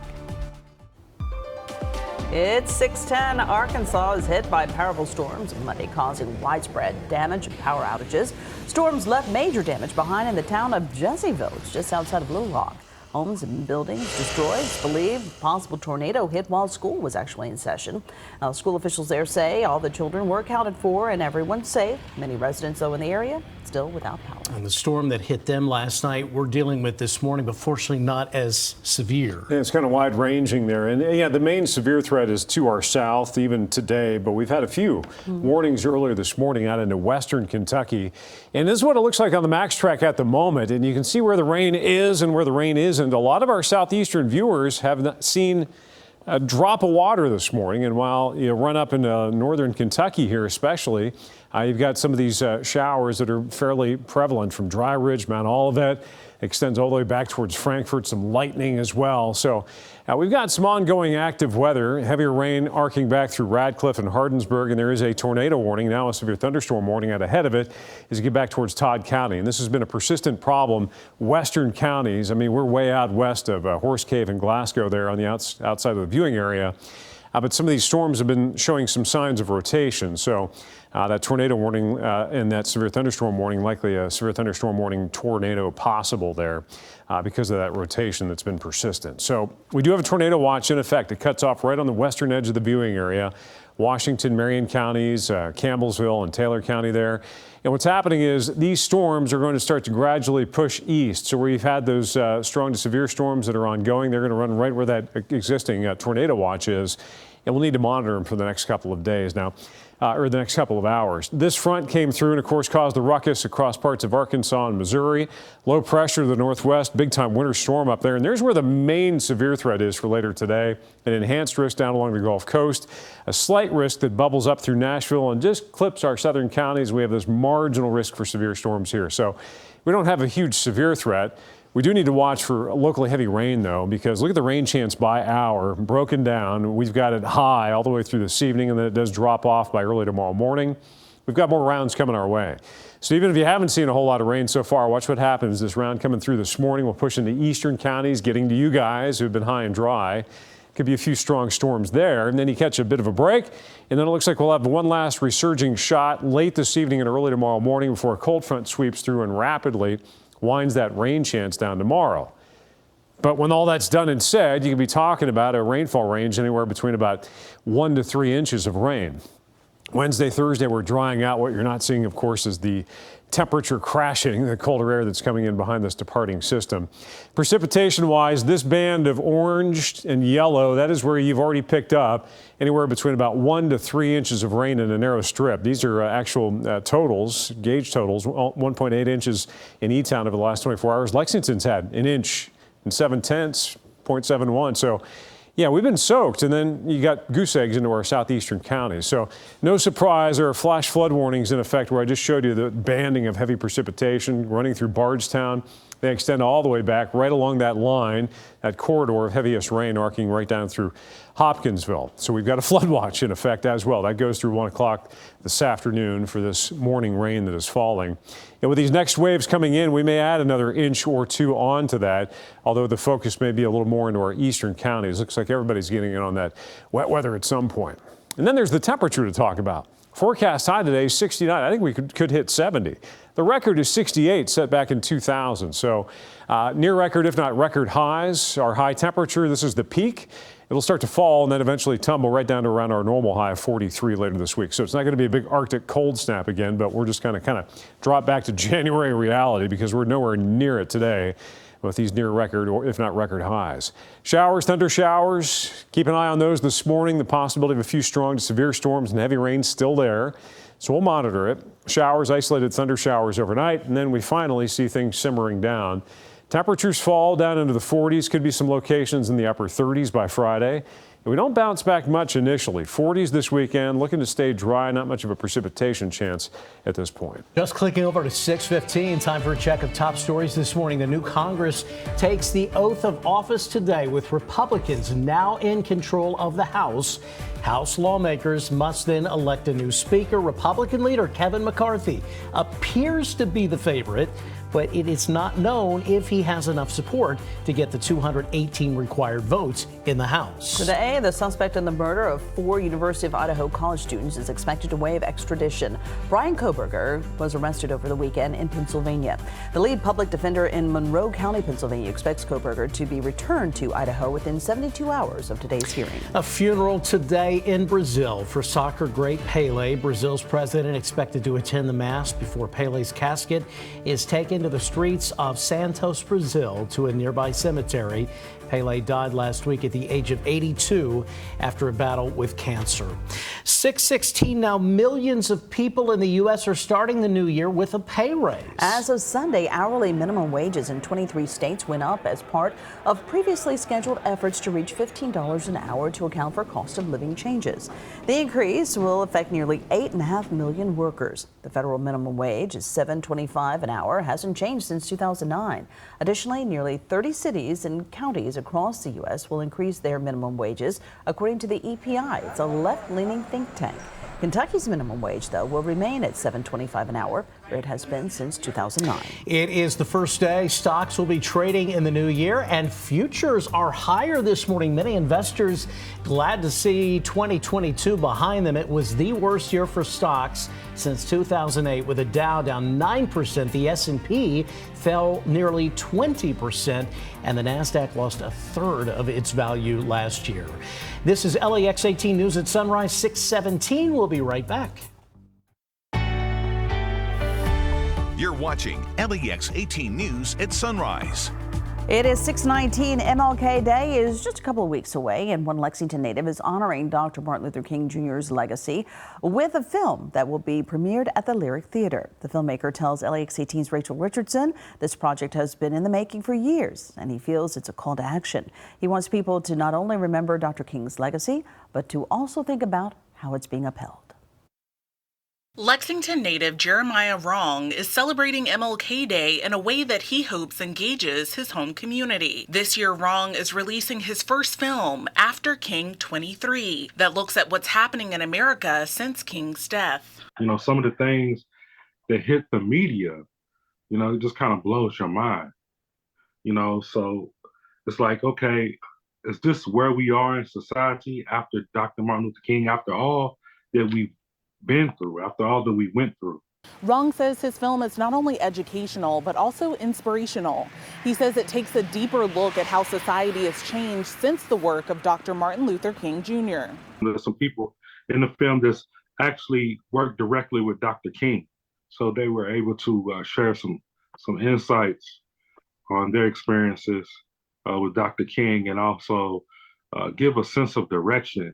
It's 6:10. Arkansas is hit by powerful storms Monday, causing widespread damage and power outages. Storms left major damage behind in the town of Jesseville, just outside of Little Rock. Homes and buildings destroyed. It's believed a possible tornado hit while school was actually in session. Now, school officials there say all the children were accounted for and everyone's safe. Many residents, though, in the area still without power. And the storm that hit them last night we're dealing with this morning, but fortunately not as severe. Yeah, it's kind of wide ranging there. And yeah, the main severe threat is to our south even today, but we've had a few warnings earlier this morning out into western Kentucky. And this is what it looks like on the Max track at the moment. And you can see where the rain is and where the rain isn't. A lot of our southeastern viewers have not seen a drop of water this morning. And while you run up into northern Kentucky here especially, you've got some of these showers that are fairly prevalent from Dry Ridge, Mount Olivet, extends all the way back towards Frankfort, some lightning as well. So we've got some ongoing active weather, heavier rain arcing back through Radcliffe and Hardinsburg, and there is a tornado warning, now a severe thunderstorm warning out ahead of it as you get back towards Todd County. And this has been a persistent problem. Western counties, I mean, we're way out west of Horse Cave and Glasgow there on the outside of the viewing area. But some of these storms have been showing some signs of rotation. So that tornado warning and that severe thunderstorm warning, likely a severe thunderstorm warning tornado possible there because of that rotation that's been persistent. So we do have a tornado watch in effect. It cuts off right on the western edge of the viewing area. Washington, Marion counties, Campbellsville and Taylor County there. And what's happening is these storms are going to start to gradually push east. So where you've had those strong to severe storms that are ongoing, they're going to run right where that existing tornado watch is. And we'll need to monitor them for the next couple of days now, or the next couple of hours. This front came through and, of course, caused a ruckus across parts of Arkansas and Missouri. Low pressure to the northwest, big-time winter storm up there. And there's where the main severe threat is for later today. An enhanced risk down along the Gulf Coast. A slight risk that bubbles up through Nashville and just clips our southern counties. We have this marginal risk for severe storms here. So we don't have a huge severe threat. We do need to watch for locally heavy rain, though, because look at the rain chance by hour, broken down. We've got it high all the way through this evening, and then it does drop off by early tomorrow morning. We've got more rounds coming our way. So even if you haven't seen a whole lot of rain so far, watch what happens. This round coming through this morning will push into eastern counties, getting to you guys who've been high and dry. Could be a few strong storms there, and then you catch a bit of a break, and then it looks like we'll have one last resurging shot late this evening and early tomorrow morning before a cold front sweeps through and rapidly winds that rain chance down tomorrow. But when all that's done and said, you could be talking about a rainfall range anywhere between about 1 to 3 inches of rain. Wednesday, Thursday, we're drying out. What you're not seeing, of course, is the temperature crashing, the colder air that's coming in behind this departing system. Precipitation-wise, this band of orange and yellow, that is where you've already picked up anywhere between about 1 to 3 inches of rain in a narrow strip. These are actual totals, gauge totals, 1.8 inches in E-Town over the last 24 hours. Lexington's had 1 inch and 7/10, 0.71. So yeah, we've been soaked, and then you got goose eggs into our southeastern counties. So no surprise, there are flash flood warnings in effect where I just showed you the banding of heavy precipitation running through Bardstown. They extend all the way back right along that line, that corridor of heaviest rain arcing right down through Hopkinsville. So we've got a flood watch in effect as well. That goes through 1 o'clock this afternoon for this morning rain that is falling. And with these next waves coming in, we may add another inch or two onto that, although the focus may be a little more into our eastern counties. Looks like everybody's getting in on that wet weather at some point. And then there's the temperature to talk about. Forecast high today is 69. I think we could hit 70. The record is 68, set back in 2000. So near record, if not record highs. Our high temperature, this is the peak. It'll start to fall and then eventually tumble right down to around our normal high of 43 later this week. So it's not going to be a big Arctic cold snap again, but we're just going to kind of drop back to January reality because we're nowhere near it today with these near record or if not record highs. Showers, thunder showers, keep an eye on those this morning. The possibility of a few strong to severe storms and heavy rain still there. So we'll monitor it. Showers, isolated thunder showers overnight, and then we finally see things simmering down. Temperatures fall down into the 40s, could be some locations in the upper 30s by Friday. And we don't bounce back much initially. 40s this weekend, looking to stay dry, not much of a precipitation chance at this point. Just clicking over to 6:15, time for a check of top stories this morning. The new Congress takes the oath of office today with Republicans now in control of the House. House lawmakers must then elect a new speaker. Republican leader Kevin McCarthy appears to be the favorite, but it is not known if he has enough support to get the 218 required votes in the House. Today, the suspect in the murder of 4 University of Idaho college students is expected to waive extradition. Brian Koberger was arrested over the weekend in Pennsylvania. The lead public defender in Monroe County, Pennsylvania, expects Koberger to be returned to Idaho within 72 hours of today's hearing. A funeral today in Brazil for soccer great Pele. Brazil's president expected to attend the mass before Pele's casket is taken to the streets of Santos, Brazil, to a nearby cemetery. Pele died last week at the age of 82 after a battle with cancer. 6:16 now, millions of people in the U.S. are starting the new year with a pay raise. As of Sunday, hourly minimum wages in 23 states went up as part of previously scheduled efforts to reach $15 an hour to account for cost of living changes. The increase will affect nearly 8.5 million workers. The federal minimum wage is $7.25 an hour, hasn't changed since 2009. Additionally, nearly 30 cities and counties across the U.S. will increase their minimum wages, according to the EPI. It's a left-leaning think tank. Kentucky's minimum wage, though, will remain at $7.25 an hour, where it has been since 2009. It is the first day stocks will be trading in the new year, and futures are higher this morning. Many investors glad to see 2022 behind them. It was the worst year for stocks since 2008, with the Dow down 9%. The S&P fell nearly 20%, and the Nasdaq lost a third of its value last year. This is LEX 18 News at Sunrise, 6:17. We'll be right back. You're watching LEX 18 News at Sunrise. It is 6/19. MLK Day is just a couple of weeks away, and one Lexington native is honoring Dr. Martin Luther King Jr.'s legacy with a film that will be premiered at the Lyric Theater. The filmmaker tells LEX 18's Rachel Richardson this project has been in the making for years, and he feels it's a call to action. He wants people to not only remember Dr. King's legacy, but to also think about how it's being upheld. Lexington native Jeremiah Wrong is celebrating MLK Day in a way that he hopes engages his home community. This year, Wrong is releasing his first film, After King 23, that looks at what's happening in America since King's death. You know, some of the things that hit the media, you know, it just kind of blows your mind. You know, so it's like, okay, is this where we are in society after Dr. Martin Luther King, after all that we've been through, after all that we went through? Wrong says his film is not only educational, but also inspirational. He says it takes a deeper look at how society has changed since the work of Dr. Martin Luther King Jr. There's some people in the film that's actually worked directly with Dr. King. So they were able to share some insights on their experiences with Dr. King, and also give a sense of direction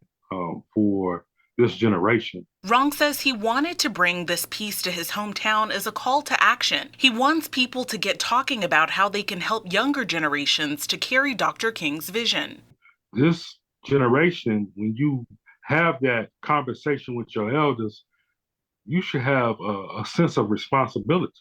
for this generation. Wrong says he wanted to bring this piece to his hometown as a call to action. He wants people to get talking about how they can help younger generations to carry Dr. King's vision. This generation, when you have that conversation with your elders, you should have a sense of responsibility.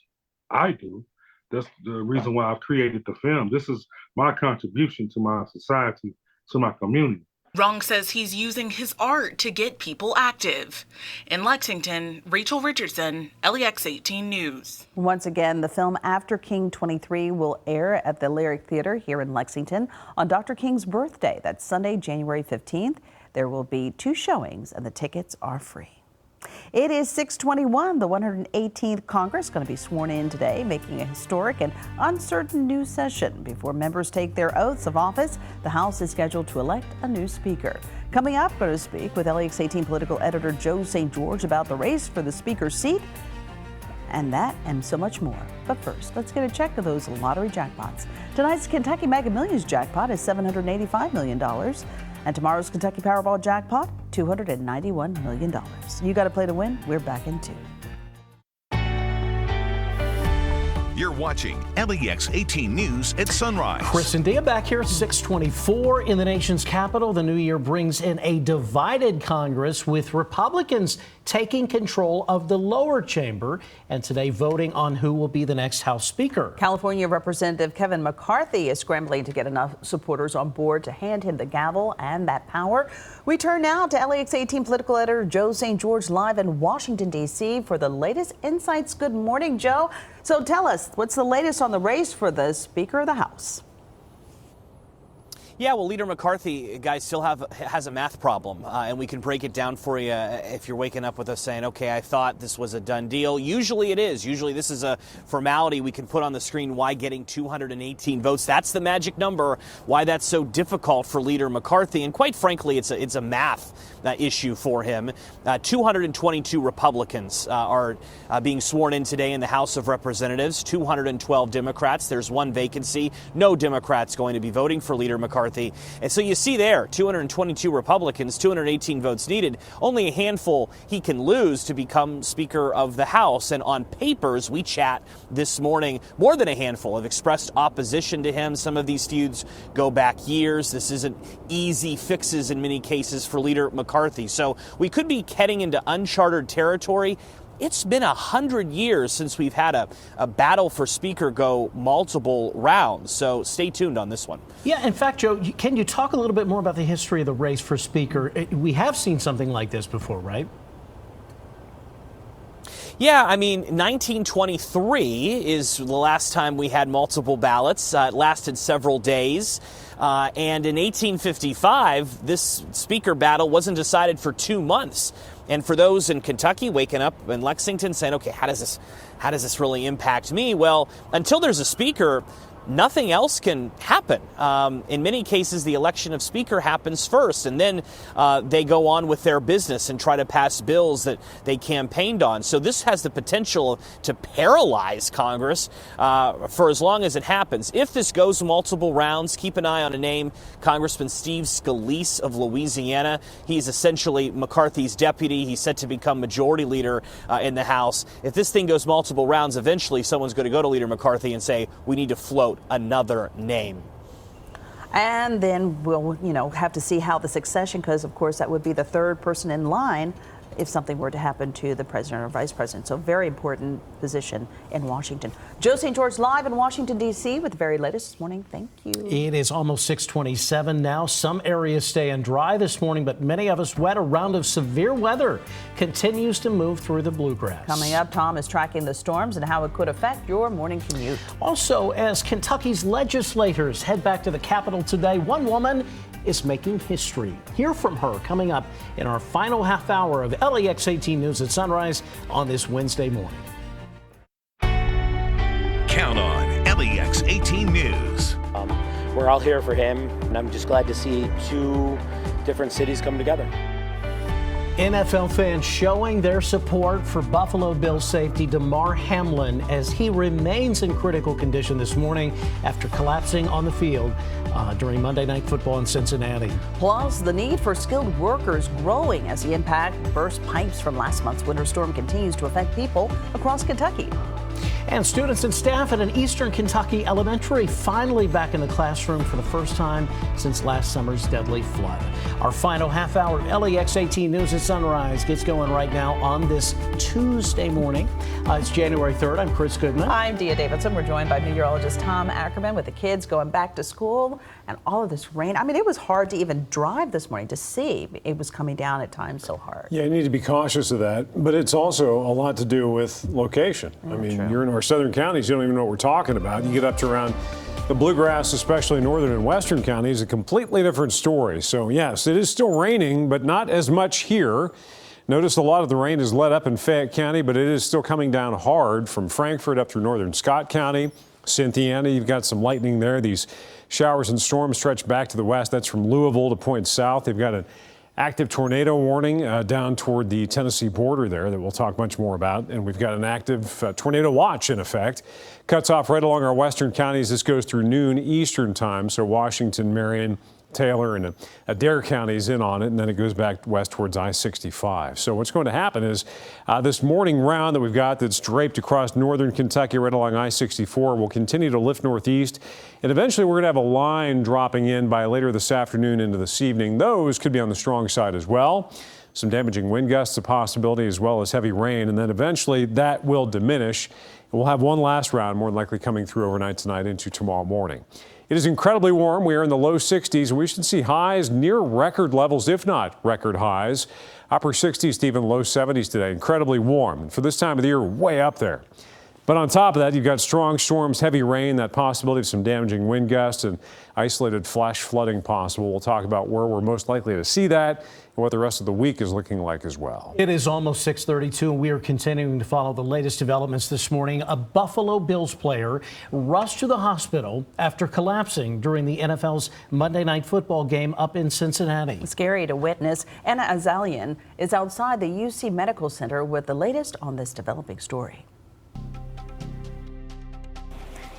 I do. That's the reason why I've created the film. This is my contribution to my society, to my community. Wrong says he's using his art to get people active. In Lexington, Rachel Richardson, LEX 18 News. Once again, the film After King 23 will air at the Lyric Theater here in Lexington on Dr. King's birthday. That's Sunday, January 15th. There will be 2 showings and the tickets are free. It is 6:21. The 118th Congress is going to be sworn in today, making a historic and uncertain new session. Before members take their oaths of office, the House is scheduled to elect a new speaker. Coming up, we're going to speak with LEX 18 political editor Joe St. George about the race for the speaker's seat, and that and so much more. But first, let's get a check of those lottery jackpots. Tonight's Kentucky Mega Millions jackpot is $785 million. And tomorrow's Kentucky Powerball jackpot, $291 million. You got to play to win. We're back in 2. You're watching LEX 18 News at Sunrise. Chris and Dia back here at 6:24 in the nation's capital. The new year brings in a divided Congress, with Republicans taking control of the lower chamber and today voting on who will be the next House Speaker. California Representative Kevin McCarthy is scrambling to get enough supporters on board to hand him the gavel and that power. We turn now to LEX 18 political editor Joe St. George live in Washington, D.C. for the latest insights. Good morning, Joe. So tell us, what's the latest on the race for the Speaker of the House? Yeah, well, Leader McCarthy, guys, still has a math problem, and we can break it down for you if you're waking up with us saying, okay, I thought this was a done deal. Usually it is. Usually this is a formality. We can put on the screen why getting 218 votes. That's the magic number, why that's so difficult for Leader McCarthy. And quite frankly, it's a math issue for him. 222 Republicans are being sworn in today in the House of Representatives, 212 Democrats. There's one vacancy. No Democrats going to be voting for Leader McCarthy. And so you see there, 222 Republicans, 218 votes needed, only a handful he can lose to become Speaker of the House. And on papers, we chat this morning, more than a handful have expressed opposition to him. Some of these feuds go back years. This isn't easy fixes in many cases for Leader McCarthy. So we could be heading into uncharted territory. It's been 100 years since we've had a battle for Speaker go multiple rounds, so stay tuned on this one. Yeah, in fact, Joe, can you talk a little bit more about the history of the race for Speaker? We have seen something like this before, right? Yeah, I mean, 1923 is the last time we had multiple ballots. It lasted several days. And in 1855, this Speaker battle wasn't decided for 2 months. And for those in Kentucky waking up in Lexington saying, okay, how does this really impact me? Well, until there's a Speaker, nothing else can happen. In many cases, the election of Speaker happens first, and then they go on with their business and try to pass bills that they campaigned on. So this has the potential to paralyze Congress for as long as it happens. If this goes multiple rounds, keep an eye on a name, Congressman Steve Scalise of Louisiana. He's essentially McCarthy's deputy. He's set to become majority leader in the House. If this thing goes multiple rounds, eventually someone's going to go to Leader McCarthy and say, we need to float another name. And then we'll, have to see how the succession, because of course that would be the third person in line if something were to happen to the president or vice president. So very important position in Washington. Joe St. George live in Washington, D.C. with the very latest this morning. Thank you. It is almost 6:27 now. Some areas staying dry this morning, but many of us wet. A round of severe weather continues to move through the bluegrass. Coming up, Tom is tracking the storms and how it could affect your morning commute. Also, as Kentucky's legislators head back to the Capitol today, one woman is making history. Hear from her coming up in our final half hour of LEX 18 News at Sunrise on this Wednesday morning. Count on LEX 18 News. We're all here for him, and I'm just glad to see two different cities come together. NFL fans showing their support for Buffalo Bills safety Damar Hamlin as he remains in critical condition this morning after collapsing on the field during Monday Night Football in Cincinnati. Plus, the need for skilled workers growing as the impact of burst pipes from last month's winter storm continues to affect people across Kentucky. And students and staff at an Eastern Kentucky elementary finally back in the classroom for the first time since last summer's deadly flood. Our final half hour of LEX 18 News at Sunrise gets going right now on this Tuesday morning. It's January 3rd. I'm Chris Goodman. I'm Dia Davidson. We're joined by meteorologist Tom Ackerman with the kids going back to school and all of this rain. I mean, it was hard to even drive this morning to see. It was coming down at times so hard. Yeah, you need to be cautious of that, but it's also a lot to do with location. I mean, you're in our southern counties, you don't even know what we're talking about. You get up to around the bluegrass, especially northern and western counties, a completely different story. So yes, it is still raining, but not as much here. Notice a lot of the rain is let up in Fayette County, but it is still coming down hard from Frankfort up through northern Scott County. Cynthiana, you've got some lightning there. These showers and storms stretch back to the west. That's from Louisville to Point South. They've got an active tornado warning down toward the Tennessee border there that we'll talk much more about. And we've got an active tornado watch in effect. Cuts off right along our western counties. This goes through noon Eastern time. So Washington, Marion, Taylor, and Adair counties in on it, and then it goes back west towards I-65. So what's going to happen is this morning round that we've got that's draped across northern Kentucky right along I-64 will continue to lift northeast, and eventually we're going to have a line dropping in by later this afternoon into this evening. Those could be on the strong side as well. Some damaging wind gusts a possibility as well as heavy rain, and then eventually that will diminish. We'll have one last round, more than likely coming through overnight tonight into tomorrow morning. It is incredibly warm. We are in the low 60s, and we should see highs near record levels, if not record highs. Upper 60s to even low 70s today. Incredibly warm. And for this time of the year, way up there. But on top of that, you've got strong storms, heavy rain, that possibility of some damaging wind gusts and isolated flash flooding possible. We'll talk about where we're most likely to see that and what the rest of the week is looking like as well. It is almost 6:32, and we are continuing to follow the latest developments this morning. A Buffalo Bills player rushed to the hospital after collapsing during the NFL's Monday Night Football game up in Cincinnati. Scary to witness. Anna Azalian is outside the UC Medical Center with the latest on this developing story.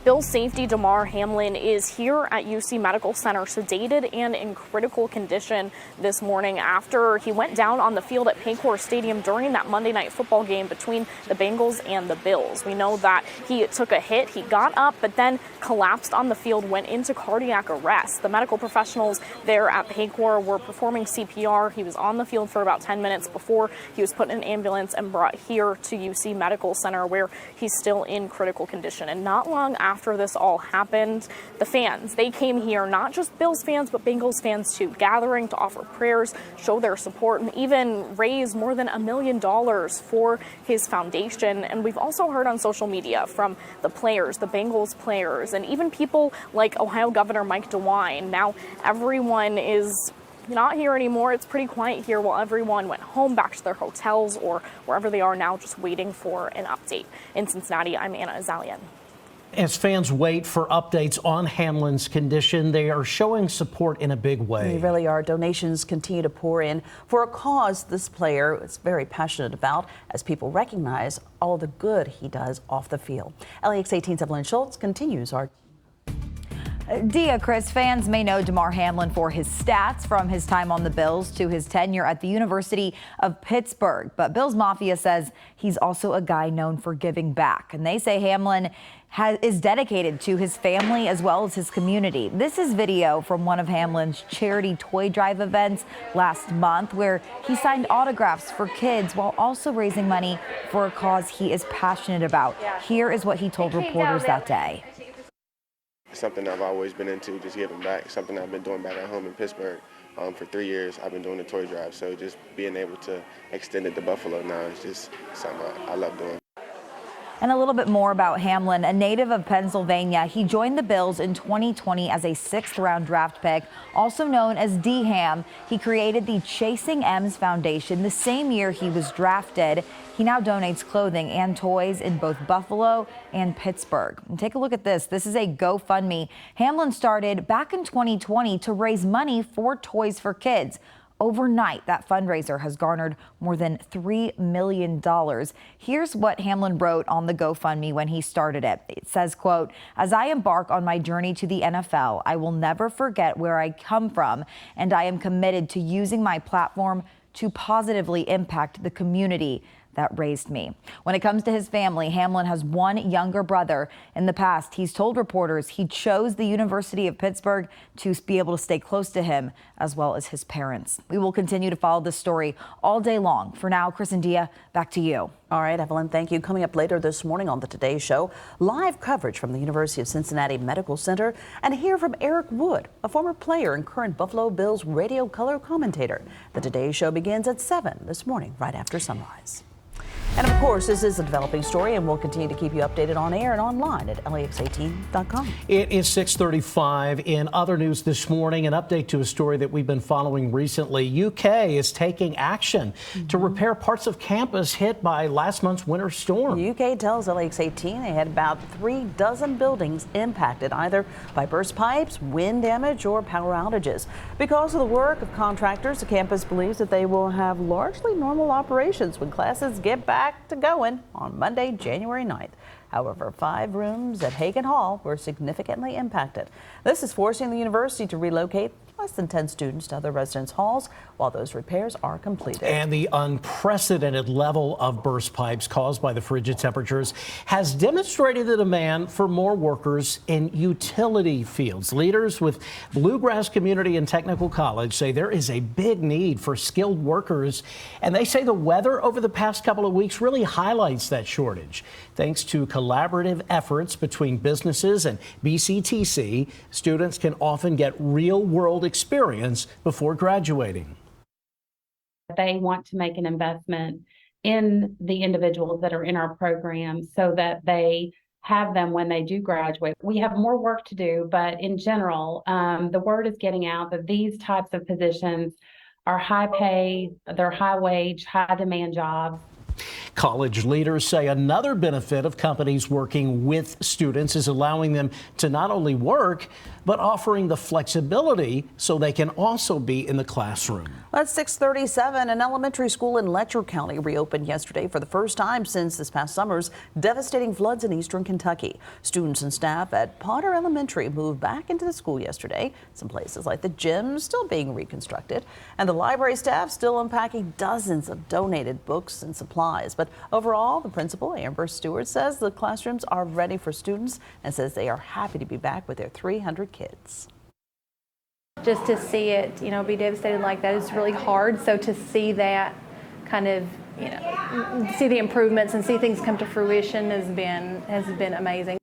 Bills safety Damar Hamlin is here at UC Medical Center, sedated and in critical condition this morning after he went down on the field at Paycor Stadium during that Monday Night Football game between the Bengals and the Bills. We know that he took a hit, he got up, but then collapsed on the field, went into cardiac arrest. The medical professionals there at Paycor were performing CPR. He was on the field for about 10 minutes before he was put in an ambulance and brought here to UC Medical Center, where he's still in critical condition. And not long after this all happened, the fans, they came here, not just Bills fans, but Bengals fans too, gathering to offer prayers, show their support, and even raise more than $1 million for his foundation. And we've also heard on social media from the players, the Bengals players, and even people like Ohio Governor Mike DeWine. Now everyone is not here anymore. It's pretty quiet here while everyone went home, back to their hotels or wherever they are now, just waiting for an update. In Cincinnati, I'm Anna Azalian. As fans wait for updates on Hamlin's condition, they are showing support in a big way. They really are. Donations continue to pour in for a cause this player is very passionate about, as people recognize all the good he does off the field. LEX 18's Evelyn Schultz continues our. Dia, Chris, fans may know Damar Hamlin for his stats from his time on the Bills to his tenure at the University of Pittsburgh. But Bills Mafia says he's also a guy known for giving back. And they say Hamlin is dedicated to his family as well as his community. This is video from one of Hamlin's charity toy drive events last month, where he signed autographs for kids while also raising money for a cause he is passionate about. Here is what he told reporters that day. Something I've always been into, just giving back, something I've been doing back at home in Pittsburgh. For 3 years, I've been doing the toy drive, so just being able to extend it to Buffalo now is just something I love doing. And a little bit more about Hamlin, a native of Pennsylvania. He joined the Bills in 2020 as a 6th-round draft pick, also known as D-Ham. He created the Chasing M's Foundation the same year he was drafted. He now donates clothing and toys in both Buffalo and Pittsburgh. And take a look at this. This is a GoFundMe Hamlin started back in 2020 to raise money for Toys for Kids. Overnight, that fundraiser has garnered more than $3 million. Here's what Hamlin wrote on the GoFundMe when he started it. It says, quote, "As I embark on my journey to the NFL, I will never forget where I come from, and I am committed to using my platform to positively impact the community that raised me." When it comes to his family, Hamlin has one younger brother. In the past, he's told reporters he chose the University of Pittsburgh to be able to stay close to him, as well as his parents. We will continue to follow this story all day long. For now, Chris and Dia, back to you. All right, Evelyn, thank you. Coming up later this morning on the Today Show, live coverage from the University of Cincinnati Medical Center, and hear from Eric Wood, a former player and current Buffalo Bills radio color commentator. The Today Show begins at 7 this morning, right after sunrise. And of course, this is a developing story, and we'll continue to keep you updated on air and online at LAX18.com. It is 6:35. In other news this morning, an update to a story that we've been following recently. UK is taking action to repair parts of campus hit by last month's winter storm. The UK tells LAX18 they had about 36 buildings impacted either by burst pipes, wind damage, or power outages. Because of the work of contractors, the campus believes that they will have largely normal operations when classes get back to going on Monday, January 9th. However, 5 rooms at Hagen Hall were significantly impacted. This is forcing the university to relocate less than 10 students to other residence halls while those repairs are completed. And the unprecedented level of burst pipes caused by the frigid temperatures has demonstrated the demand for more workers in utility fields. Leaders with Bluegrass Community and Technical College say there is a big need for skilled workers, and they say the weather over the past couple of weeks really highlights that shortage. Thanks to collaborative efforts between businesses and BCTC, students can often get real-world experience before graduating. They want to make an investment in the individuals that are in our program so that they have them when they do graduate. We have more work to do, but in general, the word is getting out that these types of positions are high pay, they're high wage, high demand jobs. College leaders say another benefit of companies working with students is allowing them to not only work, but offering the flexibility so they can also be in the classroom. That's 6:37. An elementary school in Letcher County reopened yesterday for the first time since this past summer's devastating floods in eastern Kentucky. Students and staff at Potter Elementary moved back into the school yesterday. Some places like the gym still being reconstructed, and the library staff still unpacking dozens of donated books and supplies. But overall, the principal, Amber Stewart, says the classrooms are ready for students and says they are happy to be back with their 300 kids. Just to see it, be devastated like that is really hard. So to see that kind of, see the improvements and see things come to fruition has been amazing.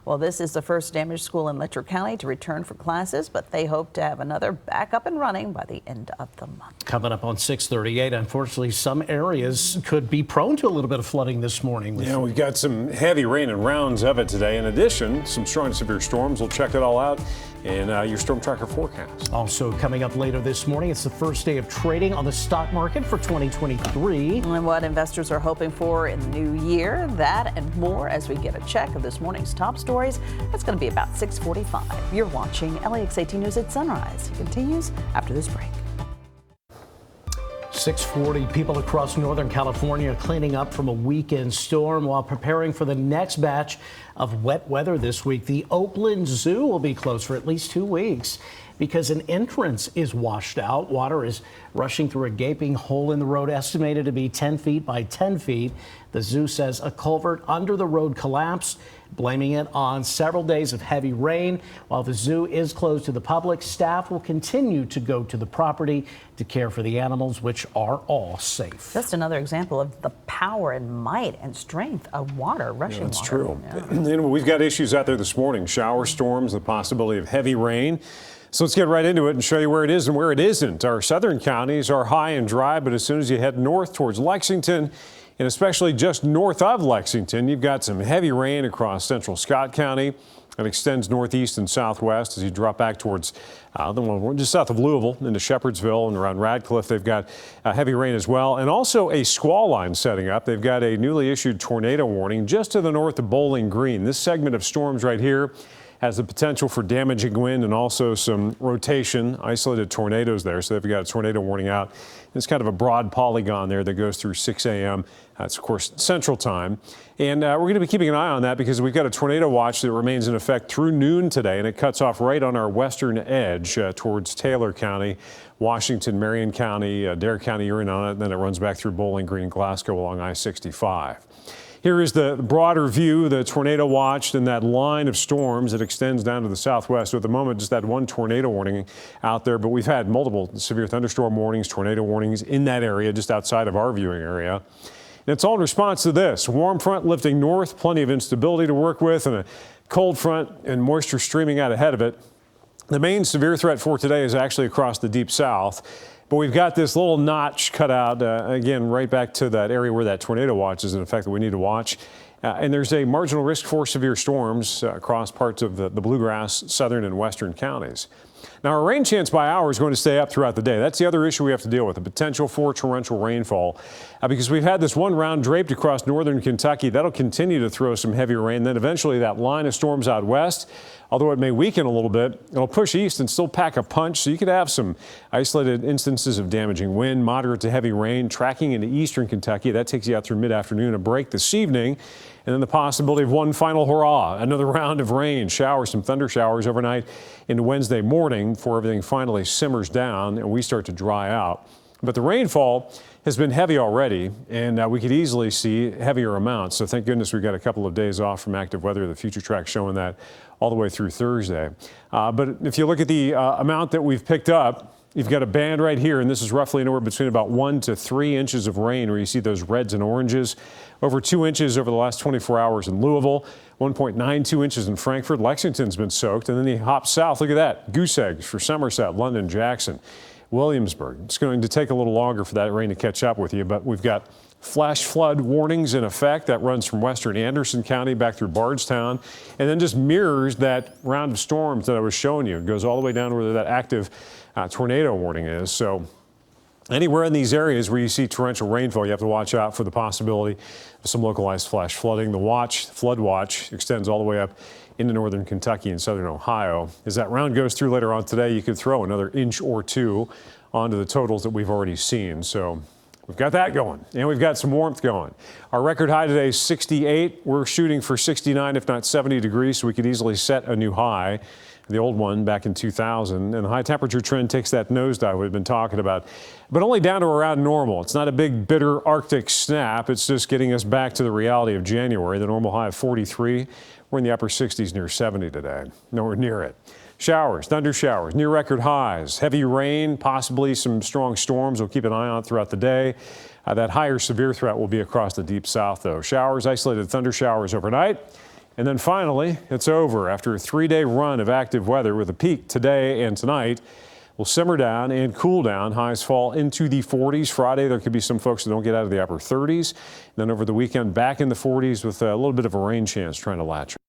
Well, this is the first damaged school in Letcher County to return for classes, but they hope to have another back up and running by the end of the month. Coming up on 6:38, unfortunately, some areas could be prone to a little bit of flooding this morning. Yeah, we've got some heavy rain and rounds of it today. In addition, some strong and severe storms. We'll check it all out in your Storm Tracker forecast. Also coming up later this morning, it's the first day of trading on the stock market for 2023. And what investors are hoping for in the new year, that and more as we get a check of this morning's top stories. That's going to be about 6:45. You're watching LAX18 News at Sunrise. It continues after this break. 6:40, people across Northern California cleaning up from a weekend storm while preparing for the next batch of wet weather this week. The Oakland Zoo will be closed for at least 2 weeks. because an entrance is washed out. Water is rushing through a gaping hole in the road, estimated to be 10 feet by 10 feet. The zoo says a culvert under the road collapsed, blaming it on several days of heavy rain. While the zoo is closed to the public, staff will continue to go to the property to care for the animals, which are all safe. Just another example of the power and might and strength of water, rushing That's water. true. Yeah. And we've got issues out there this morning, shower storms, the possibility of heavy rain. So let's get right into it and show you where it is and where it isn't. Our southern counties are high and dry, but as soon as you head north towards Lexington, and especially just north of Lexington, you've got some heavy rain across central Scott County. It extends northeast and southwest as you drop back towards just south of Louisville into Shepherdsville and around Radcliffe. They've got heavy rain as well, and also a squall line setting up. They've got a newly issued tornado warning just to the north of Bowling Green. This segment of storms right here has the potential for damaging wind and also some rotation, isolated tornadoes there. So they've got a tornado warning out. It's kind of a broad polygon there that goes through 6 a.m. That's, of course, Central Time. And we're going to be keeping an eye on that because we've got a tornado watch that remains in effect through noon today, and it cuts off right on our western edge towards Taylor County, Washington, Marion County, Dare County, you're in on it, and then it runs back through Bowling Green, Glasgow along I-65. Here is the broader view, the tornado watch, and that line of storms that extends down to the southwest. So at the moment, just that one tornado warning out there, but we've had multiple severe thunderstorm warnings, tornado warnings in that area, just outside of our viewing area. And it's all in response to this. Warm front lifting north, plenty of instability to work with, and a cold front and moisture streaming out ahead of it. The main severe threat for today is actually across the deep south. But we've got this little notch cut out, again, right back to that area where that tornado watch is in effect that we need to watch. And there's a marginal risk for severe storms across parts of the bluegrass, southern and western counties. Now, our rain chance by hour is going to stay up throughout the day. That's the other issue we have to deal with, the potential for torrential rainfall. Because we've had this one round draped across northern Kentucky. That'll continue to throw some heavy rain. Then eventually that line of storms out west, although it may weaken a little bit, it'll push east and still pack a punch. So you could have some isolated instances of damaging wind, moderate to heavy rain, tracking into eastern Kentucky. That takes you out through mid-afternoon, a break this evening. And then the possibility of one final hurrah, another round of rain, showers, some thunder showers overnight into Wednesday morning before everything finally simmers down and we start to dry out. But the rainfall has been heavy already, and we could easily see heavier amounts. So thank goodness we've got a couple of days off from active weather. The future track showing that all the way through Thursday. But if you look at the amount that we've picked up, you've got a band right here, and this is roughly anywhere between about 1 to 3 inches of rain where you see those reds and oranges. Over 2 inches over the last 24 hours in Louisville, 1.92 inches in Frankfort. Lexington's been soaked, and then you hop south. Look at that. Goose eggs for Somerset, London, Jackson, Williamsburg. It's going to take a little longer for that rain to catch up with you, but we've got flash flood warnings in effect. That runs from western Anderson County back through Bardstown, and then just mirrors that round of storms that I was showing you. It goes all the way down to where that active tornado warning is. So anywhere in these areas where you see torrential rainfall, you have to watch out for the possibility of some localized flash flooding. The flood watch extends all the way up into northern Kentucky and southern Ohio. As that round goes through later on today, you could throw another inch or two onto the totals that we've already seen. So we've got that going, and we've got some warmth going. Our record high today is 68. We're shooting for 69, if not 70 degrees, so we could easily set a new high. The old one back in 2000, and the high temperature trend takes that nosedive we've been talking about, but only down to around normal. It's not a big bitter Arctic snap. It's just getting us back to the reality of January. The normal high of 43. We're in the upper 60s, near 70 today. Nowhere near it. Showers, thunder showers, near record highs, heavy rain, possibly some strong storms. We'll keep an eye on throughout the day. That higher severe threat will be across the deep south, though. Showers, isolated thunder showers overnight. And then finally, it's over. After a 3-day run of active weather with a peak today and tonight, will simmer down and cool down. Highs fall into the 40s. Friday, there could be some folks that don't get out of the upper 30s. And then over the weekend, back in the 40s with a little bit of a rain chance trying to latch.